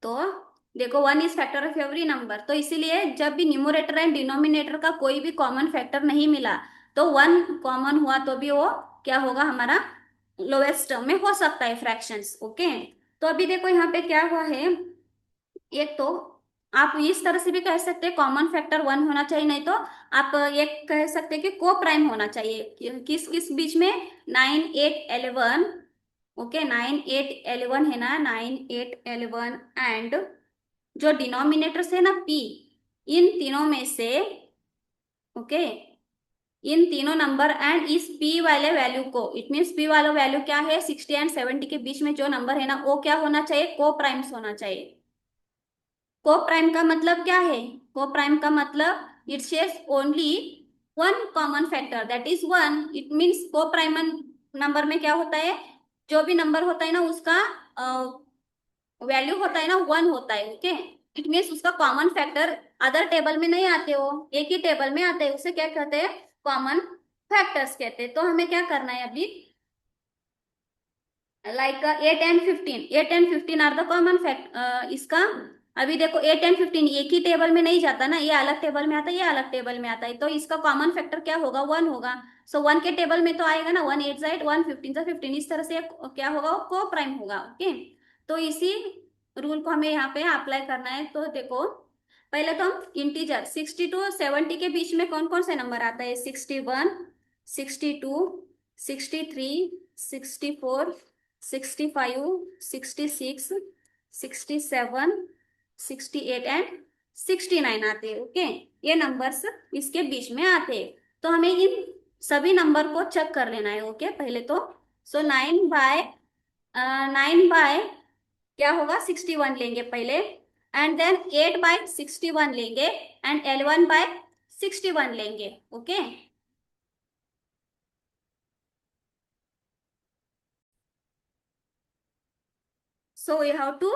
तो देखो 1 is factor of every number, तो इसीलिए जब भी न्यूमरेटर एंड डिनोमिनेटर का कोई भी कॉमन फैक्टर नहीं मिला तो 1 कॉमन हुआ तो भी वो क्या होगा, हमारा लोएस्ट टर्म में हो सकता है फ्रैक्शंस। ओके, तो अभी देखो यहाँ पे क्या हुआ है, एक तो आप इस तरह से भी कह सकते हैं कॉमन फैक्टर 1 होना चाहिए, नहीं तो आप एक कह सकते हैं कि को प्राइम होना चाहिए। किस किस बीच में, 9 8 11। ओके, 9 8 11 है ना, 9 8 11 एंड जो डिनोमिनेटर्स है ना पी, इन तीनों में से, ओके, इन तीनों नंबर एंड इस पी वाले वैल्यू को, इट मीन्स पी वाला वैल्यू क्या है, 60 एंड 70 के बीच में जो नंबर है ना वो क्या होना चाहिए, को प्राइम्स होना चाहिए। को प्राइम का मतलब क्या है, को प्राइम का मतलब it shares only one common factor that is 1। It means को प्राइम नंबर में क्या होता है, जो भी नंबर होता है ना उसका वैल्यू होता है ना 1 होता है। ओके, इट मीन्स उसका कॉमन फैक्टर अदर टेबल में नहीं आते, हो एक ही टेबल में आते हैं, उसे क्या कहते हैं, कॉमन फैक्टर्स कहते हैं। तो हमें क्या करना है अभी, like 8 and 15 are the common fact इसका। अभी देखो 8 एंड 15 एक ही टेबल में नहीं जाता ना, ये अलग टेबल में आता है, ये अलग टेबल में आता है, तो इसका कॉमन फैक्टर क्या होगा, 1 होगा। सो 1 के टेबल में तो आएगा ना, 1 8 जा 8, 1 15 जा 15, इस तरह से क्या होगा, वो को प्राइम होगा। ओके, तो इसी रूल को हमें यहाँ पे अप्लाई करना है। तो देखो पहले तो हम इंटीजर 60 to 70 के बीच में कौन कौन से नंबर आता है, 61 62 63 64 65 66 67 68 एंड 69 आते हैं। ओके, ये नंबर्स इसके बीच में आते हैं, तो हमें इन सभी नंबर को चेक कर लेना है। ओके, पहले तो सो 9 बाय क्या होगा, 61 लेंगे पहले, एंड देन 8/61 लेंगे, एंड 11/61 लेंगे। Okay, so we have to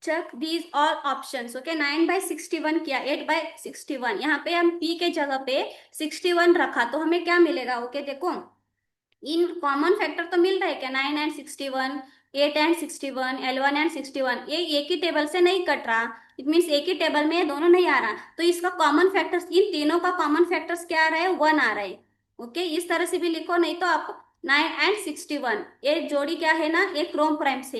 check these all options। okay, 9/61 किया, 8/61, यहाँ पे हम p के जगह पे 61 रखा तो हमें क्या मिलेगा। ओके, देखो इन कॉमन फैक्टर तो मिल रहा है क्या, 9 एंड 61, 8 एंड 61, 11 एंड 61, ये एक ही टेबल से नहीं कट रहा, इट मीन्स एक ही टेबल में ये दोनों नहीं आ रहा, तो इसका कॉमन फैक्टर्स, इन तीनों का कॉमन फैक्टर्स क्या आ रहा है, 1 आ रहा है। ओके, इस तरह से भी लिखो, नहीं तो आप 9 एंड 61 ये जोड़ी क्या है ना, एक क्रोम प्राइम से,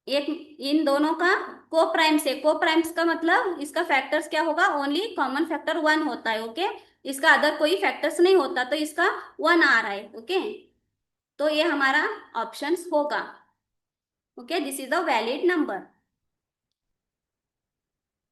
एक इन दोनों का को प्राइम से, को प्राइम्स का मतलब इसका फैक्टर्स क्या होगा, ओनली कॉमन फैक्टर 1 होता है। ओके, इसका अदर कोई फैक्टर्स नहीं होता, तो इसका 1 आ रहा है। ओके, तो ये हमारा ऑप्शंस होगा। Okay, this is the valid number.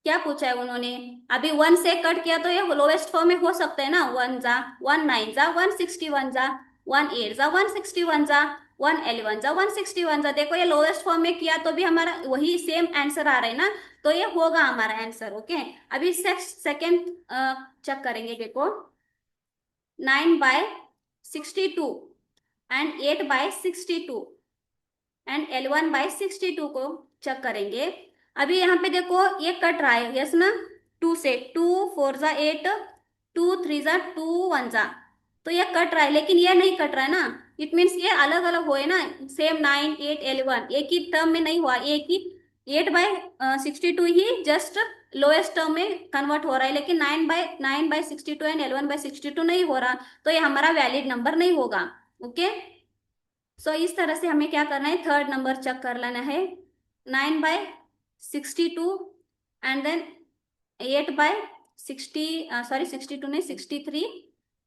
क्या पूछा है उन्होंने, अभी 1 से कट किया तो ये लोवेस्ट फॉर्म में हो सकता है ना, 1 जा 1 9 जा 161 जा, 1 8 जा 161 जा, 1 11 जा 161 जा। देखो ये लोवेस्ट फॉर्म में किया तो भी हमारा वही सेम आंसर आ रहा है ना, तो ये होगा हमारा आंसर। ओके, अभी सेकेंड चेक करेंगे। देखो 9/62 एंड 8/62 एंड 11/62 को चेक करेंगे। अभी यहाँ पे देखो ये कट रहा है, यस ना, 2 से, 2 4 जा 8, 2 3 जा 2 1 जा, तो ये कट रहा है, लेकिन ये नहीं कट रहा है ना, इट मीन्स ये अलग अलग हुए ना, सेम 9 8 11 एक ही टर्म में नहीं हुआ, एक ही 8/62 ही जस्ट लोएस्ट टर्म में कन्वर्ट हो रहा है, लेकिन 9/62 एंड 11/62 नहीं हो रहा, तो ये हमारा वैलिड नंबर नहीं होगा। ओके, सो इस तरह से हमें क्या करना है, थर्ड नंबर चेक कर लेना है, 9/62 एंड देन 8/60, सॉरी 62 नहीं 63,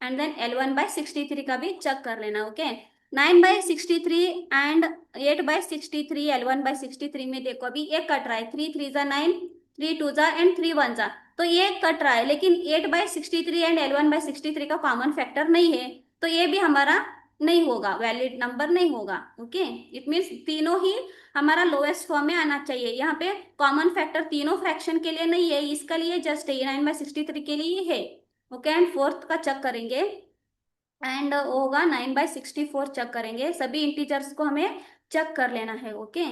एंड देन 11/63 का भी चेक कर लेना। ओके, 9/63 एंड 8/63, 11/63 में देखो अभी एक कट रहा है, 3 3 जा 9, 3 2 जा एंड 3 1 जा, तो ये कट रहा है, लेकिन 8/63 एंड 11/63 का कॉमन फैक्टर नहीं है, तो ये भी हमारा नहीं होगा, वैलिड नंबर नहीं होगा। ओके, इट मीन्स तीनों ही हमारा लोएस्ट फॉर्म में आना चाहिए। यहाँ पे कॉमन फैक्टर तीनों फ्रैक्शन के लिए नहीं है, इसका लिए जस्ट 9/63 के लिए ही है। ओके, एंड फोर्थ का चेक करेंगे, एंड होगा 9/64 चेक करेंगे, सभी इंटीजर्स को हमें चेक कर लेना है। ओके,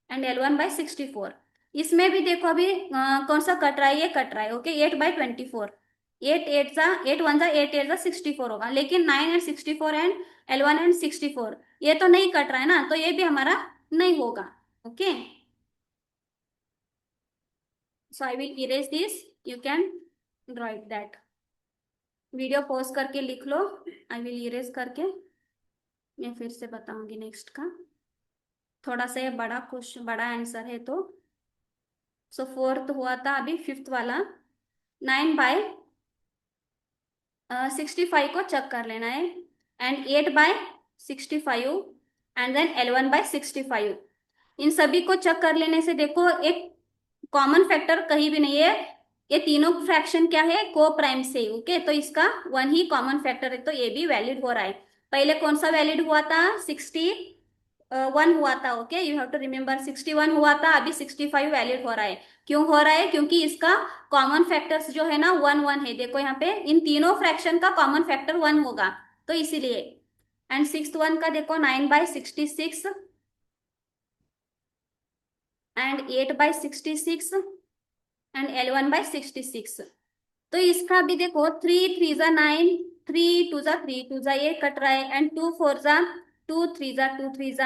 एंड 11/64, इसमें भी देखो अभी कौन सा कट रहा है, ये कट रहा है। ओके, 8/24, 8 × 8 = 8 × 8 = 64 होगा, लेकिन 9 and 64 एंड L1 and 64 ये तो नहीं कट रहा है ना, तो ये भी हमारा नहीं होगा। Okay, so I will erase this, you can write that. Video pause करके लिख लो, आई विल इरेज करके, मैं फिर से बताऊंगी नेक्स्ट का। थोड़ा सा ये बड़ा क्वेश्चन, बड़ा आंसर है तो। सो फोर्थ हुआ था, अभी फिफ्थ वाला। 9/65 को चेक कर लेना है, एंड 8/65, एंड देन L1/65। इन सभी को चेक कर लेने से देखो एक कॉमन फैक्टर कहीं भी नहीं है। ये तीनों फ्रैक्शन क्या है, को प्राइम से। ओके, तो इसका वन ही कॉमन फैक्टर है, तो ये भी वैलिड हो रहा है। पहले कौन सा वैलिड हुआ था, 61 हुआ था। Okay, you have to remember, 61 हुआ था, अभी 65 वैलिड हो रहा है। क्यों हो रहा है, क्योंकि इसका कॉमन फैक्टर्स जो है ना, 1 1 है। देखो यहाँ पे इन तीनों फ्रैक्शन का कॉमन फैक्टर 1 होगा, तो इसीलिए। एंड सिक्स वन का देखो, 9/66 एंड 8/66 एंड L1/66। तो इसका भी देखो, 3 3 × 9, 3 2 × 3 2 ये कट रहा है, एंड 2 4 2 3 2 3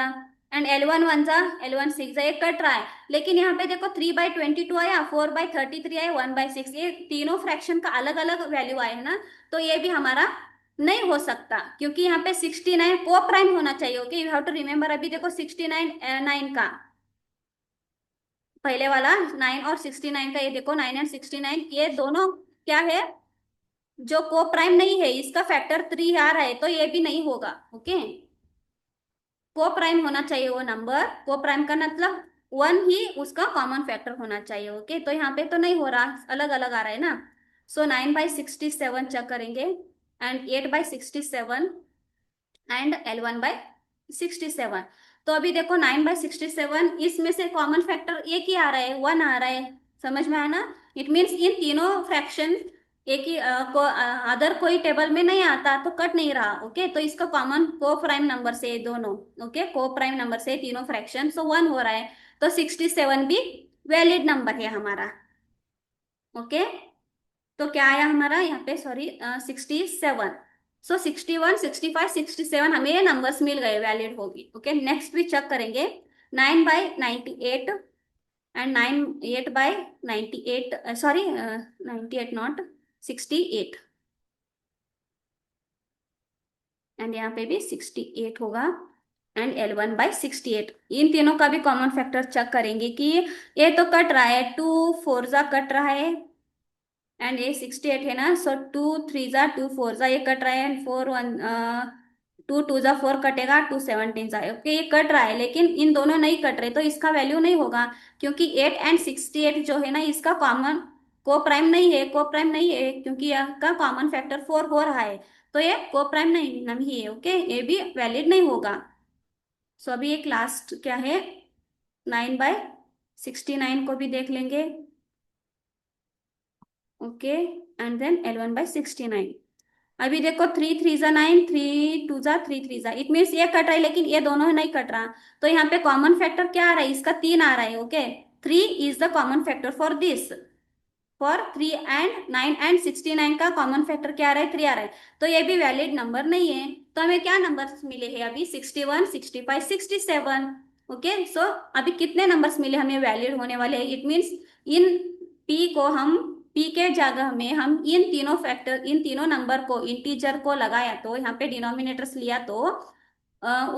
एंड L1 1 L1 6 ये कट रहा है। लेकिन यहाँ पे देखो 3/22 आया, 4/33 आया, 1/6, ये तीनों फ्रैक्शन का अलग अलग वैल्यू आए है ना, तो ये भी हमारा नहीं हो सकता, क्योंकि यहाँ पे 69 को प्राइम होना चाहिए। Okay, you have to remember, अभी देखो 69 9 का पहले वाला 9 और 69 का, ये देखो 9 and 69 ये दोनों क्या है, जो को प्राइम नहीं है, इसका फैक्टर 3 आ रहा है, तो ये भी नहीं होगा। ओके, को प्राइम होना चाहिए वो नंबर, को प्राइम का मतलब 1 ही उसका कॉमन फैक्टर होना चाहिए। ओके, तो यहाँ पे तो नहीं हो रहा, अलग अलग आ रहा है ना। सो 9/67 चेक करेंगे, एंड 8/67 एंड L1/67। तो अभी देखो 9/67, इसमें से कॉमन फैक्टर एक ही आ रहा है, 1 आ रहा है। समझ में आया ना, इट मीन्स इन तीनों फ्रैक्शन एक ही अदर कोई टेबल में नहीं आता, तो कट नहीं रहा। ओके, तो इसका कॉमन को प्राइम नंबर से दोनों। ओके, को प्राइम नंबर से तीनों फ्रैक्शन, सो 1 हो रहा है, तो 67 भी वैलिड नंबर है हमारा। ओके, तो क्या आया हमारा यहाँ पे, सॉरी, 67। सो 61 65 67 हमें ये नंबर्स मिल गए, वैलिड होगी। ओके, नेक्स्ट भी चेक करेंगे। 9/98 एंड 8/98, सॉरी, 98 नॉट, 68, एंड यहाँ पे भी 68 होगा, एंड L1/68। इन तीनों का भी कॉमन फैक्टर चेक करेंगे कि ये तो कट रहा है, 2 4 कट रहा है, एंड ये 68 है ना, सो 2 3 2 4 ये कट रहा है, एंड 4 1 2 2 4 कटेगा, 2 17 ओके, ये कट रहा है, लेकिन इन दोनों नहीं कट रहे, तो इसका वैल्यू नहीं होगा, क्योंकि 8 and 68 जो है ना, इसका कॉमन को प्राइम नहीं है, को प्राइम नहीं है, क्योंकि इसका कॉमन फैक्टर 4 हो रहा है, तो ये को प्राइम नहीं है। ओके, ये भी वैलिड नहीं होगा। सो अभी एक लास्ट क्या है, 9/69 को भी देख लेंगे। Okay, and then L1/69। अभी देखो 3 3 9, 3 2 3 3 इट मीन्स ये कट रहा है, लेकिन ये दोनों नहीं कट रहा, तो यहाँ पे कॉमन फैक्टर क्या आ रहा है, इसका 3 आ रहा है। Okay, 3 is the common factor for this, for 3 and 9 and 69 का कॉमन फैक्टर क्या आ रहा है, 3 आ रहा है, तो ये भी वैलिड नंबर नहीं है। तो हमें क्या नंबर्स मिले हैं अभी, 61 65 67। ओके, सो अभी कितने नंबर्स मिले हमें वैलिड होने वाले हैं, इट मीन्स इन पी को हम, पी के जगह में हम इन तीनों फैक्टर, इन तीनों नंबर को, इंटीजर को लगाया, तो यहाँ पे डिनोमिनेटर्स लिया, तो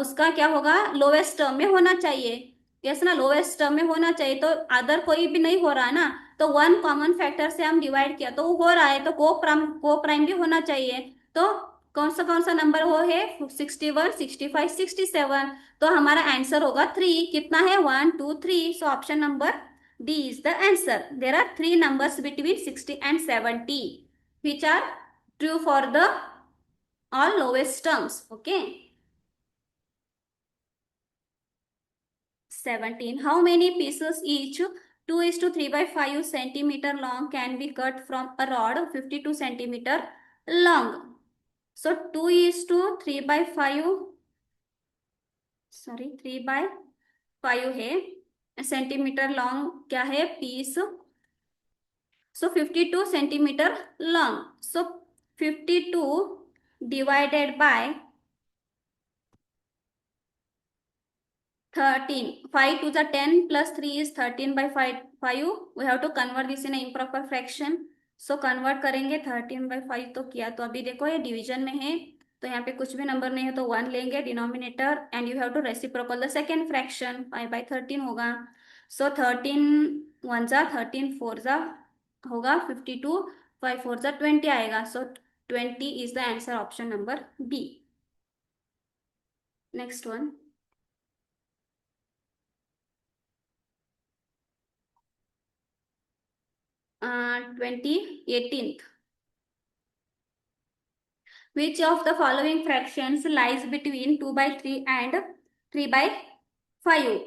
उसका क्या होगा, लोवेस्ट टर्म में होना चाहिए। यस ना, लोवेस्ट टर्म में होना चाहिए, तो अदर कोई भी नहीं हो रहा है ना, तो 1 कॉमन फैक्टर से हम डिवाइड किया तो वो हो रहा है, तो को प्राइम भी होना चाहिए। तो कौन सा नंबर वो है, 61 65 67, तो हमारा आंसर होगा 3। कितना है, 1 2 3, so option number D is the answer. There are 3 numbers between 60 and 70 which are true for the all lowest terms. Okay, 17. How many pieces each 2:3/5 centimeter long can be cut from a rod 52 centimeter long? So 2:3/5, sorry, 3/5 है, सेंटीमीटर लॉन्ग क्या है piece, so 52 centimetre long, so 52 divided by 13, 5 to the 10 plus 3 is 13 by 5, we have to convert this in a improper fraction, so convert करेंगे 13 by 5 तो किया, तो अभी देखो ये डिवीजन में है तो यहाँ पे कुछ भी नंबर नहीं है तो 1 लेंगे denominator and you have to reciprocal the second fraction, 5/13 होगा, सो 13 1 जा 13 4 जा होगा 52, 5 4 जा 20 आएगा, so 20 is the answer, option number B. Next one, 2018th, which of the following fractions lies between 2 by 3 and 3 by 5?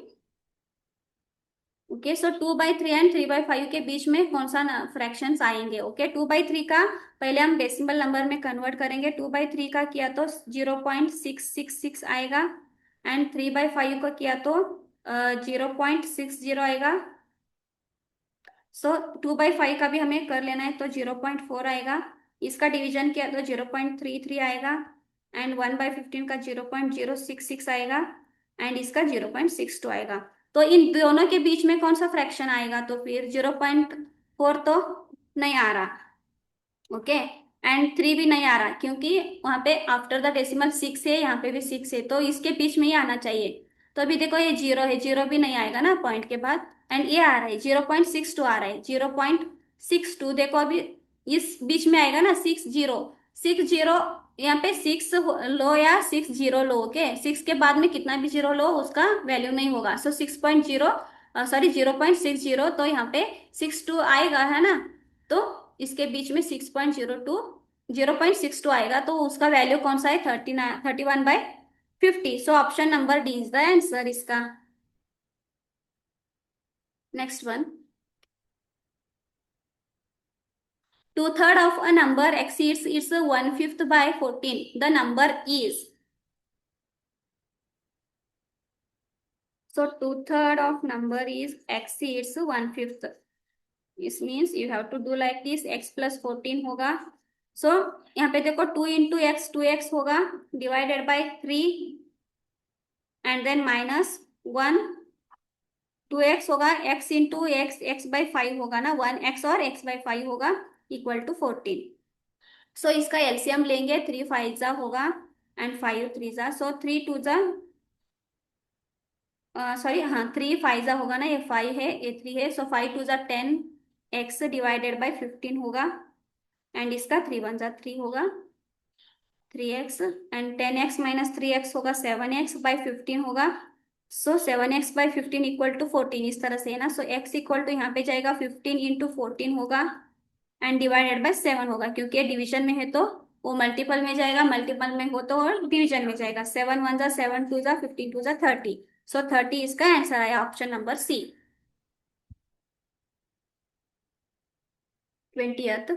Okay, so 2/3 and 3/5 के बीच में कौन सा फ्रैक्शंस आएंगे? ओके, 2/3 का पहले हम डेसिमल नंबर में कन्वर्ट करेंगे, 2/3 का किया तो 0.666 आएगा एंड 3/5 का किया तो 0.60 आएगा, सो 2/5 का भी हमें कर लेना है तो 0.4 आएगा, इसका डिवीजन किया तो 0.33 आएगा एंड 1/15 का 0.066 आएगा एंड इसका 0.62 आएगा, तो इन दोनों के बीच में कौन सा फ्रैक्शन आएगा? तो फिर 0.4 तो नहीं आ रहा, ओके, एंड 3 भी नहीं आ रहा क्योंकि वहां पे आफ्टर द डेसिमल 6 है, यहाँ पे भी 6 है, तो इसके बीच में ही आना चाहिए, तो अभी देखो ये 0 है, 0 भी नहीं आएगा ना पॉइंट के बाद, एंड ये आ रहा है 0.62 आ रहा है, 0.62 देखो अभी इस बीच में आएगा ना, 6 0 यहाँ पे 6 लो या 6 0 लो, ओके, 6 के बाद में कितना भी जीरो लो उसका वैल्यू नहीं होगा, सो 6.0 सॉरी 0.60, तो यहाँ पे 62 आएगा है ना, तो इसके बीच में 0.62 आएगा, तो उसका वैल्यू कौन सा है? 31/50, so option number D is the answer इसका। Next one, 2/3 of a number exceeds its 1/5 by 14, the number is, so 2/3 of number is exceeds 1/5, this means you have to do like this, x plus 14 होगा, सो यहाँ पे देखो 2 इंटू एक्स 2x होगा divided by 3 and then -1, 2x होगा, x इंटू एक्स x/5 होगा ना, 1x और x/5 होगा इक्वल टू 14, सो इसका एलसीएम लेंगे, 3 5 जा होगा एंड 5 3 जा, सो 3 2 जा सॉरी हाँ 3 5 जा होगा ना, ये 5 है ये 3 है, सो 5 2 जा 10 x डिवाइडेड बाई 15 होगा एंड इसका 3 1 जा 3 होगा 3x and 10x minus 3x होगा 7x/15 होगा, सो 7x/15 इक्वल टू 14, इस तरह से है ना, सो x इक्वल टू यहाँ पे जाएगा 15 इंटू 14 होगा एंड डिवाइडेड बाय 7 होगा, क्योंकि डिवीजन में है तो वो मल्टीपल में जाएगा, मल्टीपल में हो तो और डिवीजन में जाएगा, 7 1 जा 7 2 जा 15 2 जा 30, सो 30 इसका आंसर आया, option number C. 20th,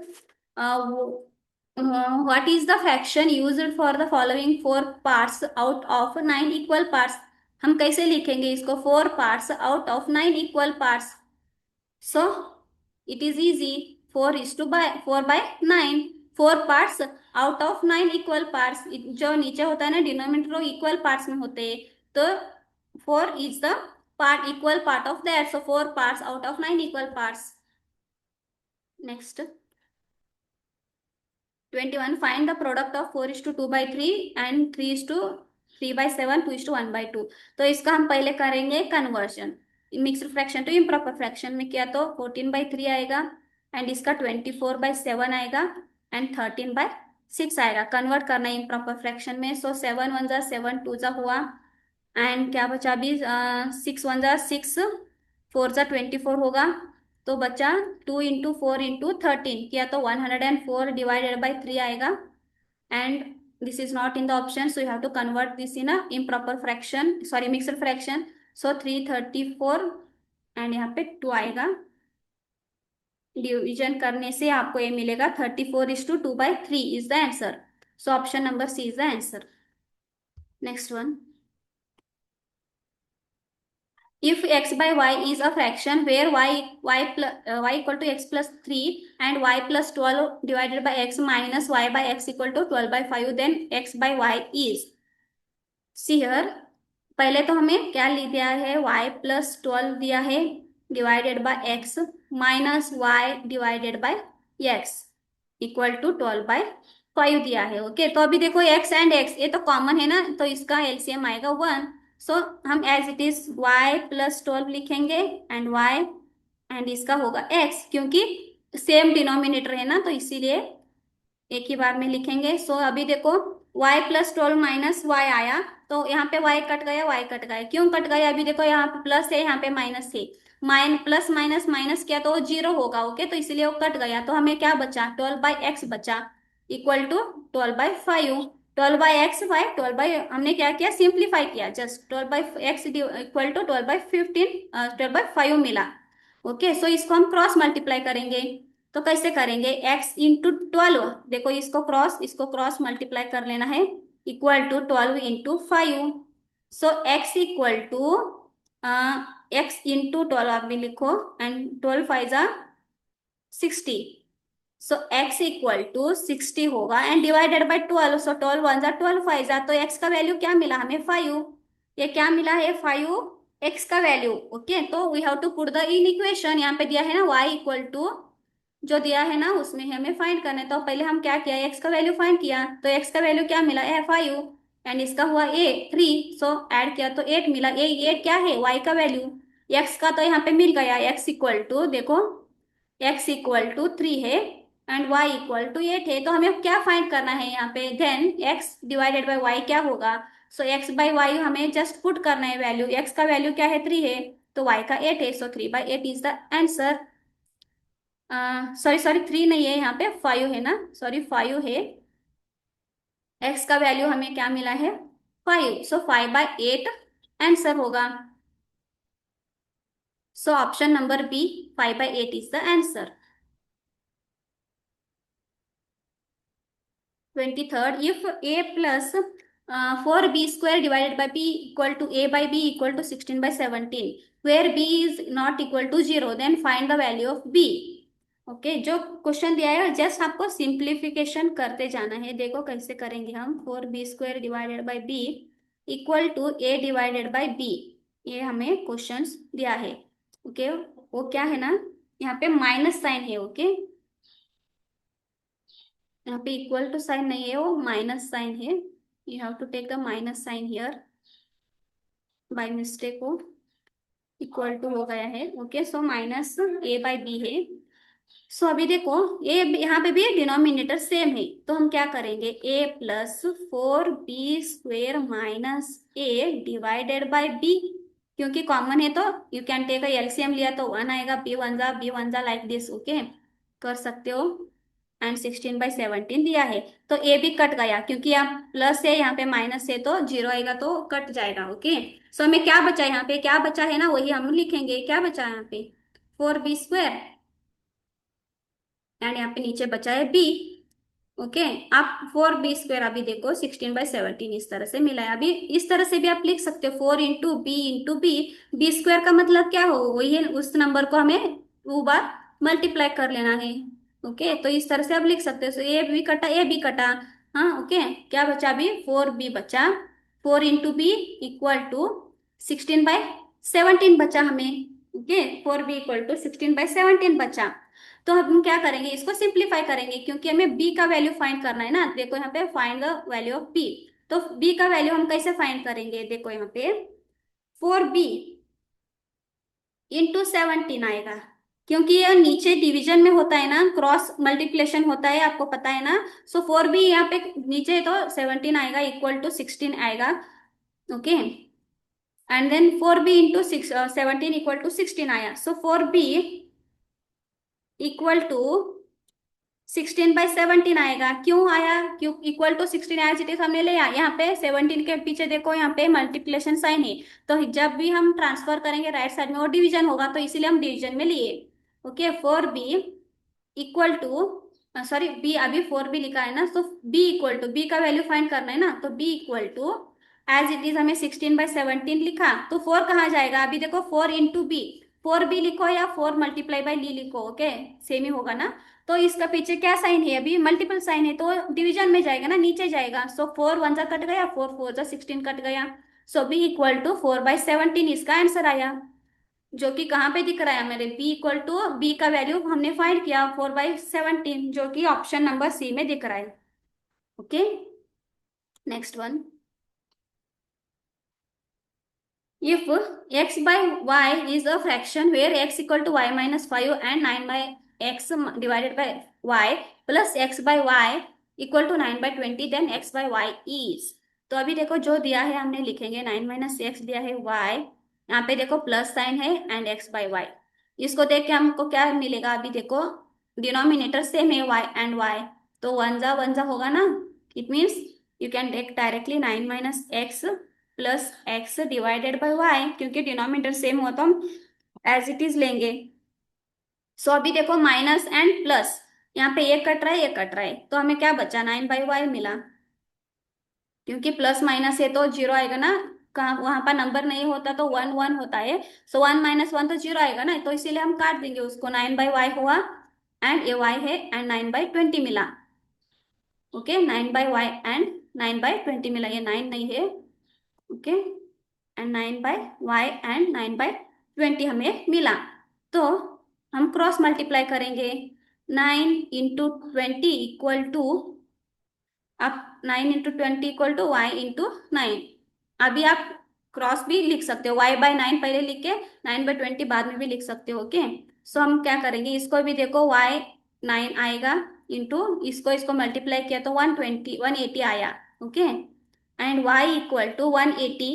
what is the fraction used for the following 4 parts out of 9 equal parts? हम कैसे लिखेंगे इसको? 4 parts out of 9 equal parts, so it is easy, 4 is to by 4/9, 4 parts out of 9 equal parts, जो नीचे होता है ना डिनोमिनेटर वो इक्वल पार्ट्स में होते हैं, तो 4 is the part equal part of that, so 4 parts out of 9 equal parts। Next, 21, find the product of 4 is to 2/3 and 3 is to 3/7, 2 is to 1/2, तो इसका हम पहले करेंगे conversion, mixed fraction to improper fraction में किया तो 14/3 आएगा एंड इसका 24/7 आएगा एंड 13/6 आएगा, कन्वर्ट करना है इम्प्रॉपर फ्रैक्शन में, सो 7 1 जा 7 2 जा हुआ एंड क्या बचा अभी 6 1 जा 6 4 जा 24 होगा, तो बचा 2 इंटू 4 इंटू 13 किया तो 104 डिवाइडेड बाई 3 आएगा and this is not in the option, so you have to convert this in a improper fraction sorry mixed fraction, so 334 and यहाँ पे 2 आएगा, डिवीजन करने से आपको ये मिलेगा 34:2/3 is the answer, so option number C is the answer. Next one, if x by y is a fraction where y equal to x plus 3 and y plus 12 divided by x minus y by x equal to 12 by 5, then x by y is, see here, पहले तो हमें क्या ली दिया है, y प्लस 12 दिया है divided by x minus y divided by x equal to 12/5 दिया है। ओके, तो अभी देखो x एंड x ये तो कॉमन है ना, तो इसका एलसीएम आएगा 1। सो हम as it is y plus 12 लिखेंगे एंड y एंड इसका होगा x, क्योंकि सेम डिनोमिनेटर है ना, तो इसीलिए एक ही बार में लिखेंगे। सो अभी देखो y प्लस 12 माइनस वाई आया, तो यहाँ पे y कट गया, y कट गया, क्यों कट गया, अभी देखो यहाँ पे प्लस है, यहाँ पे माइनस है, प्लस माइनस माइनस किया तो वो जीरो होगा। ओके, तो इसलिए वो कट गया, तो हमें क्या बचा, 12/x बचा इक्वल टू 12/5। 12/x बाय 12 हमने क्या किया, सिंप्लीफाई किया, जस्ट 12/x इक्वल टू 12/15 12/5 मिला। ओके, सो इसको हम क्रॉस मल्टीप्लाई करेंगे, तो कैसे करेंगे, x इंटू 12, देखो इसको क्रॉस मल्टीप्लाई कर लेना है, equal to 12 into 5। So x equal to x into 12 आप भी लिखो, एंड 12 5 जा 60। सो x इक्वल टू 60 होगा एंड डिवाइडेड बाय 12, सो 12 1 जा 12 5 जा, तो x का वैल्यू क्या मिला हमें, 5। ये क्या मिला है, 5 x का वैल्यू। ओके, तो we have to put the in equation, यहाँ पे दिया है ना y इक्वल टू, जो दिया है ना उसमें हमें फाइंड करना है, तो पहले हम क्या किया, एक्स का वैल्यू फाइंड किया, तो एक्स का वैल्यू क्या मिला है, 5 एंड इसका हुआ ए 3। सो ऐड किया तो 8 मिला, ये क्या है, वाई का वैल्यू। एक्स का तो यहाँ पे मिल गया, एक्स इक्वल टू देखो, एक्स इक्वल टू 3 है एंड वाई इक्वल टू 8 है, तो हमें क्या फाइंड करना है यहाँ पे, then x divided by y क्या होगा। सो एक्स बाई वाई हमें जस्ट पुट करना है वैल्यू, एक्स का वैल्यू क्या है, 3 है, तो वाई का 8 है, सो 3/8 is the answer. Sorry sorry 3 नहीं है, यहाँ पे 5 है ना, सॉरी 5 है, एक्स का वैल्यू हमें क्या मिला है, 5, सो 5/8 आंसर होगा। So option number B, 5/8 is the answer. 23rd, if a plus 4b square divided by b equal to a by b equal to 16/17, where b is not equal to 0, then find the value of b। Okay, जो क्वेश्चन दिया है जस्ट आपको सिंप्लीफिकेशन करते जाना है। देखो कैसे करेंगे हम, 4b² divided by B equal to a divided by B, ये हमें क्वेश्चंस दिया है। ओके, वो क्या है ना, यहाँ पे माइनस साइन है। ओके, यहाँ पे इक्वल टू साइन नहीं है, वो माइनस साइन है, you have to take the minus sign here, by mistake वो इक्वल टू हो गया है। Okay, so minus A by B है। सो अभी देखो ये यहाँ पे भी डिनोमिनेटर सेम है, तो हम क्या करेंगे, a plus 4b² minus A divided by B, क्योंकि कॉमन है तो यू कैन टेक एलसीएम लिया तो 1 आएगा, b1 जा लाइक दिस। ओके, कर सकते हो, एंड 16/17 दिया है, तो ए भी कट गया, क्योंकि यहाँ प्लस है यहाँ पे माइनस है, तो जीरो आएगा तो कट जाएगा। ओके, सो हमें क्या बचा, यहाँ पे क्या बचा है ना, वही हम लिखेंगे, क्या बचा है यहाँ पे, 4b² एंड यहाँ पे नीचे बचा है बी। ओके, आप 4b² अभी देखो 16/17 इस तरह से मिला है, अभी इस तरह से भी आप लिख सकते हो, 4 इंटू बी, b² का मतलब क्या हो, वही है, उस नंबर को हमें 2 बार मल्टीप्लाई कर लेना है। ओके, तो इस तरह से आप लिख सकते हो, so ए भी कटा, हाँ। ओके, क्या बचा अभी, 4b बचा, 4 इंटू बी इक्वल टू 16/17 बचा हमें। ओके, 4b इक्वल टू 16/17 बचा, तो हम क्या करेंगे, इसको सिंप्लीफाई करेंगे, क्योंकि हमें b का वैल्यू फाइंड करना है ना। देखो यहाँ पे find the value of b, तो b का वैल्यू हम कैसे फाइंड करेंगे, देखो यहाँ पे 4b इंटू 17 आएगा, क्योंकि ये नीचे डिवीजन में होता है ना, क्रॉस मल्टीप्लिकेशन होता है, आपको पता है ना। सो 4b यहाँ पे नीचे है, तो 17 आएगा इक्वल टू 16 आएगा। Okay, and then 4b into 17 equal to 16 आया, सो 4b इक्वल टू 16/17 आएगा, क्यों आया, क्यों equal to 16 as it is हमने ले आया, यहाँ पे 17 के पीछे देखो यहाँ पे मल्टीप्लिकेशन साइन है, तो जब भी हम ट्रांसफर करेंगे राइट साइड में वो डिवीजन होगा, तो इसीलिए हम डिवीजन में लिए। Okay, 4b equal to, sorry B, अभी 4b लिखा है ना, तो b इक्वल टू, बी का वैल्यू फाइंड करना है ना, तो b equal to as it is हमें 16/17 लिखा, तो 4 कहाँ जाएगा? अभी देखो 4 इंटू बी, 4b लिखो या 4 मल्टीप्लाई बाई ली लिखो, ओके सेम ही होगा ना। तो इसका पीछे क्या साइन है? अभी मल्टीपल साइन है तो डिवीजन में जाएगा ना, नीचे जाएगा। सो 4 1 जा कट गया, 4 4 जा 16 कट गया। सो बी इक्वल टू 4/17 इसका आंसर आया, जो कि कहाँ पे दिख रहा है मेरे? बी इक्वल टू, बी का वैल्यू हमने फाइंड किया 4/17, जो कि ऑप्शन नंबर सी में दिख रहा है। Okay, next one. If x by y is a fraction where x equal to y minus 5 and 9 by x divided by y plus x by y equal to 9 by 20, then x by y is। तो अभी देखो जो दिया है हमने लिखेंगे 9 माइनस एक्स दिया है y, यहाँ पे देखो प्लस साइन है एंड x बाई वाई। इसको देख के हमको क्या मिलेगा? अभी देखो डिनोमिनेटर सेम है y एंड y, तो वन जा होगा ना। It means you can take directly 9 minus X plus X divided by Y, क्योंकि डिनोमिनेटर सेम हुआ तो हम एज इट इज लेंगे। सो अभी देखो माइनस एंड प्लस, यहाँ पे एक कट रहा है, एक कट रहा है, तो हमें क्या बचा? 9/y मिला, क्योंकि प्लस माइनस है तो जीरो आएगा ना। कहाँ वहां पर नंबर नहीं होता तो 1 1 होता है। सो 1 माइनस 1 तो जीरो आएगा ना, तो इसीलिए हम काट देंगे उसको। 9/y हुआ एंड ये y है एंड 9/20 मिला। ओके, 9/y एंड 9/20 मिला, ये 9 नहीं है। ओके, एंड 9/y एंड 9/20 हमें मिला। तो हम क्रॉस मल्टीप्लाई करेंगे। 9 × 20 इक्वल टू, अब 9 × 20 इक्वल टू वाई इंटू 9। अभी आप क्रॉस भी लिख सकते हो, y/9 पहले लिख के 9/20 बाद में भी लिख सकते हो। ओके, सो हम क्या करेंगे, इसको भी देखो y 9 आएगा इंटू इसको, इसको मल्टीप्लाई किया तो 180 आया। Okay, and y equal to 180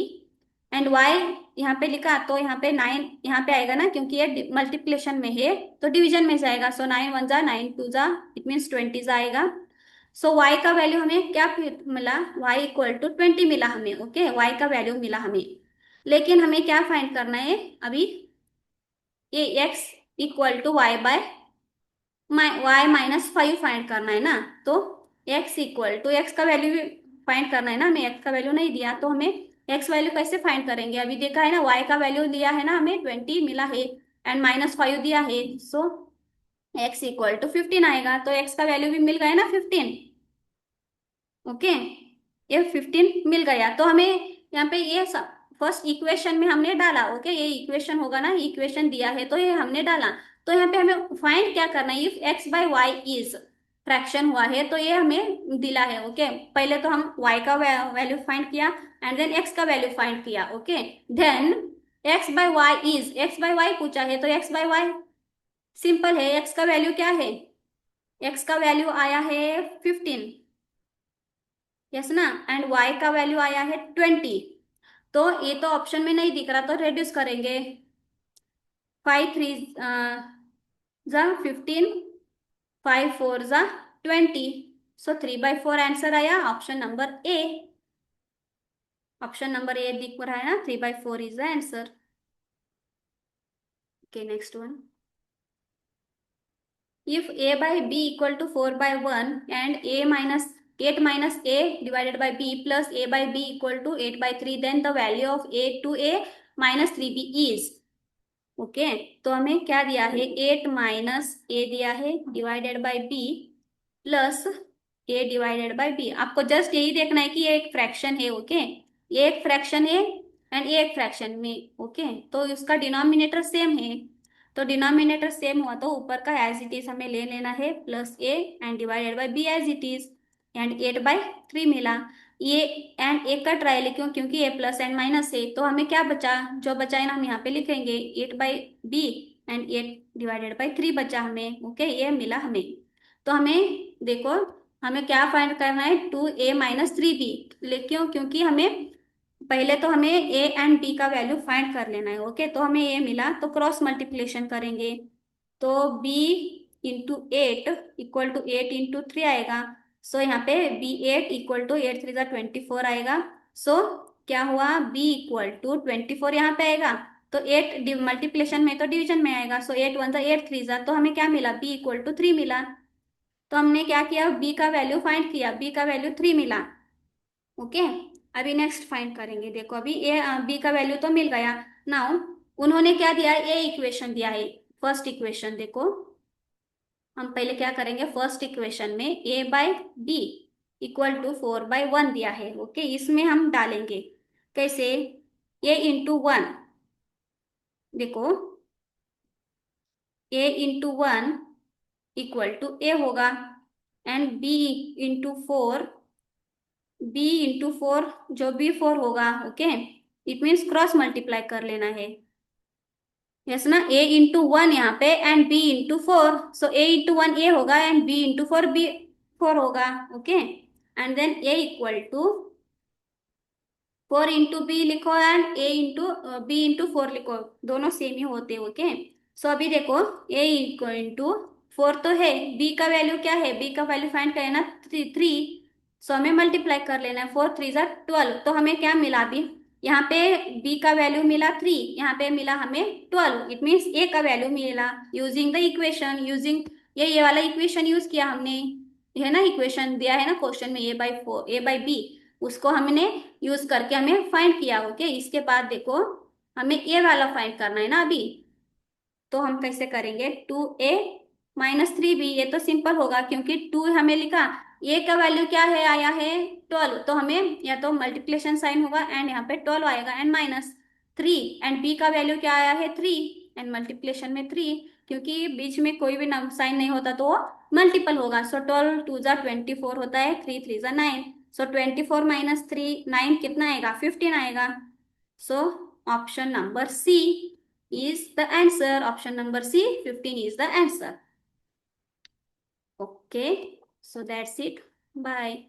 and y यहाँ पे लिखा तो यहाँ पे 9 यहाँ पे आएगा ना, क्योंकि ये मल्टीप्लिकेशन में है तो डिवीजन में जाएगा। सो 9 1 जा, 9 2 जा, इट मीन्स 20 आएगा। सो y का वैल्यू हमें क्या मिला? y इक्वल टू 20 मिला हमें। ओके, y का वैल्यू मिला हमें, लेकिन हमें क्या फाइंड करना है अभी? ये x equal to y minus 5 find करना है ना। तो x इक्वल टू, x का वैल्यू भी फाइंड करना है ना हमें, x का वैल्यू नहीं दिया तो हमें x वैल्यू कैसे फाइंड करेंगे? अभी देखा है ना, y का वैल्यू दिया है ना हमें 20 मिला है एंड -5 दिया है। सो x इक्वल टू 15 आएगा, तो x का वैल्यू भी मिल गया ना 15। ओके, ये 15 मिल गया, तो हमें यहाँ पे ये फर्स्ट इक्वेशन में हमने डाला। ओके, ये इक्वेशन होगा ना, इक्वेशन दिया है तो ये हमने डाला। तो यहाँ पे हमें फाइंड क्या करना है? इफ x/y इज फ्रैक्शन हुआ है तो ये हमें दिला है। ओके, पहले तो हम y का वैल्यू फाइंड किया एंड देन x का वैल्यू फाइंड किया। Okay, then x/y is, x/y पूछा है तो x/y सिंपल है। x का वैल्यू क्या है? x का वैल्यू आया है 15, यस ना, एंड y का वैल्यू आया है 20। तो ये तो ऑप्शन में नहीं दिख रहा, तो रिड्यूस करेंगे। 5 3 जा 15, 5 4 जा 20। सो 3/4 आंसर आया, option number A. Option number A दिख रहा है ना, 3/4 is the answer. Okay, next one. If a by b equal to 4/1 and a minus 8 minus a divided by b plus a by b equal to 8/3, then the value of a to a minus 3b is। Okay, तो हमें क्या दिया है? 8 माइनस ए दिया है divided by B plus A divided by B. आपको जस्ट यही देखना है कि ये एक फ्रैक्शन है। ओके, ये एक फ्रैक्शन है एंड ये एक फ्रैक्शन में। ओके, तो इसका डिनोमिनेटर सेम है, तो डिनोमिनेटर सेम हुआ तो ऊपर का एज इट इज हमें ले लेना है, plus A and divided by B as it is, and 8/3 मिला। ये एंड एक कट रहा है, लेकिन क्योंकि ए प्लस एंड माइनस है तो हमें क्या बचा? जो बचा है ना हम यहाँ पे लिखेंगे 8/b एंड 8/3 बचा हमें। ओके, ये मिला हमें। तो हमें देखो, हमें क्या फाइंड करना है? 2a minus 3b। क्यों? क्योंकि हमें पहले तो हमें a एंड b का वैल्यू फाइंड कर लेना है। ओके, तो हमें ये मिला तो क्रॉस मल्टीप्लिकेशन करेंगे, तो b into 8 equal to 8 into 3 आएगा। सो यहाँ पे b8 इक्वल टू 8 3 24 आएगा। सो क्या हुआ? b इक्वल टू 24 यहाँ पे आएगा, तो 8 मल्टीप्लिकेशन में तो डिवीजन में आएगा। सो 8 1 8 3 तो हमें क्या मिला? b इक्वल टू 3 मिला। तो हमने क्या किया? b का वैल्यू फाइंड किया, b का वैल्यू 3 मिला। ओके, अभी नेक्स्ट फाइंड करेंगे। देखो अभी ए बी का वैल्यू तो मिल गया। नाउ उन्होंने क्या दिया है, ए इक्वेशन दिया है। फर्स्ट इक्वेशन देखो, हम पहले क्या करेंगे, फर्स्ट इक्वेशन में ए बाय बी इक्वल टू 4/1 दिया है। ओके, इसमें हम डालेंगे कैसे, ए इंटू वन। देखो A into one equal to A होगा, and B into four, B into four जो बी फोर होगा। Okay, it means cross multiply कर लेना है। यस ना, ए इंटू वन यहाँ पे and B into four, so A into one A होगा and B into four B four होगा। Okay, and then A equal to 4 into B लिखो and A into B into four लिखो, दोनों सेम ही होते हैं। ओके, सो अभी देखो ए इंटू फोर तो है, बी का वैल्यू क्या है, बी का वैल्यू फाइंड करना 3। सो हमें मल्टीप्लाई कर लेना है, 4 3 = 12। तो हमें क्या मिला अभी, यहाँ पे बी का वैल्यू मिला 3, यहाँ पे मिला हमें 12। इट मीन्स ए का वैल्यू मिला यूजिंग द इक्वेशन, यूजिंग ये वाला इक्वेशन यूज किया हमने। ये है ना, इक्वेशन दिया है ना क्वेश्चन में, ए बाई बी, उसको हमने यूज करके हमें फाइंड किया। ओके, इसके बाद देखो हमें ए वाला फाइंड करना है ना अभी। तो हम कैसे करेंगे, 2a - 3b, ये तो सिंपल होगा क्योंकि 2 हमें लिखा, ए का वैल्यू क्या है, आया है 12, तो हमें या तो मल्टीप्लिकेशन साइन होगा एंड यहाँ पे 12 आएगा एंड -3, एंड बी का वैल्यू क्या आया है 3 एंड मल्टीप्लिकेशन में 3, क्योंकि बीच में कोई भी साइन नहीं होता तो वो मल्टीपल होगा। सो 12 2 = 24 होता है, 3 3 = 9, सो 24 - 3 9 कितना आएगा, 15 आएगा। So option number C is the answer. Option number C, 15 is the answer. Okay, so that's it. Bye.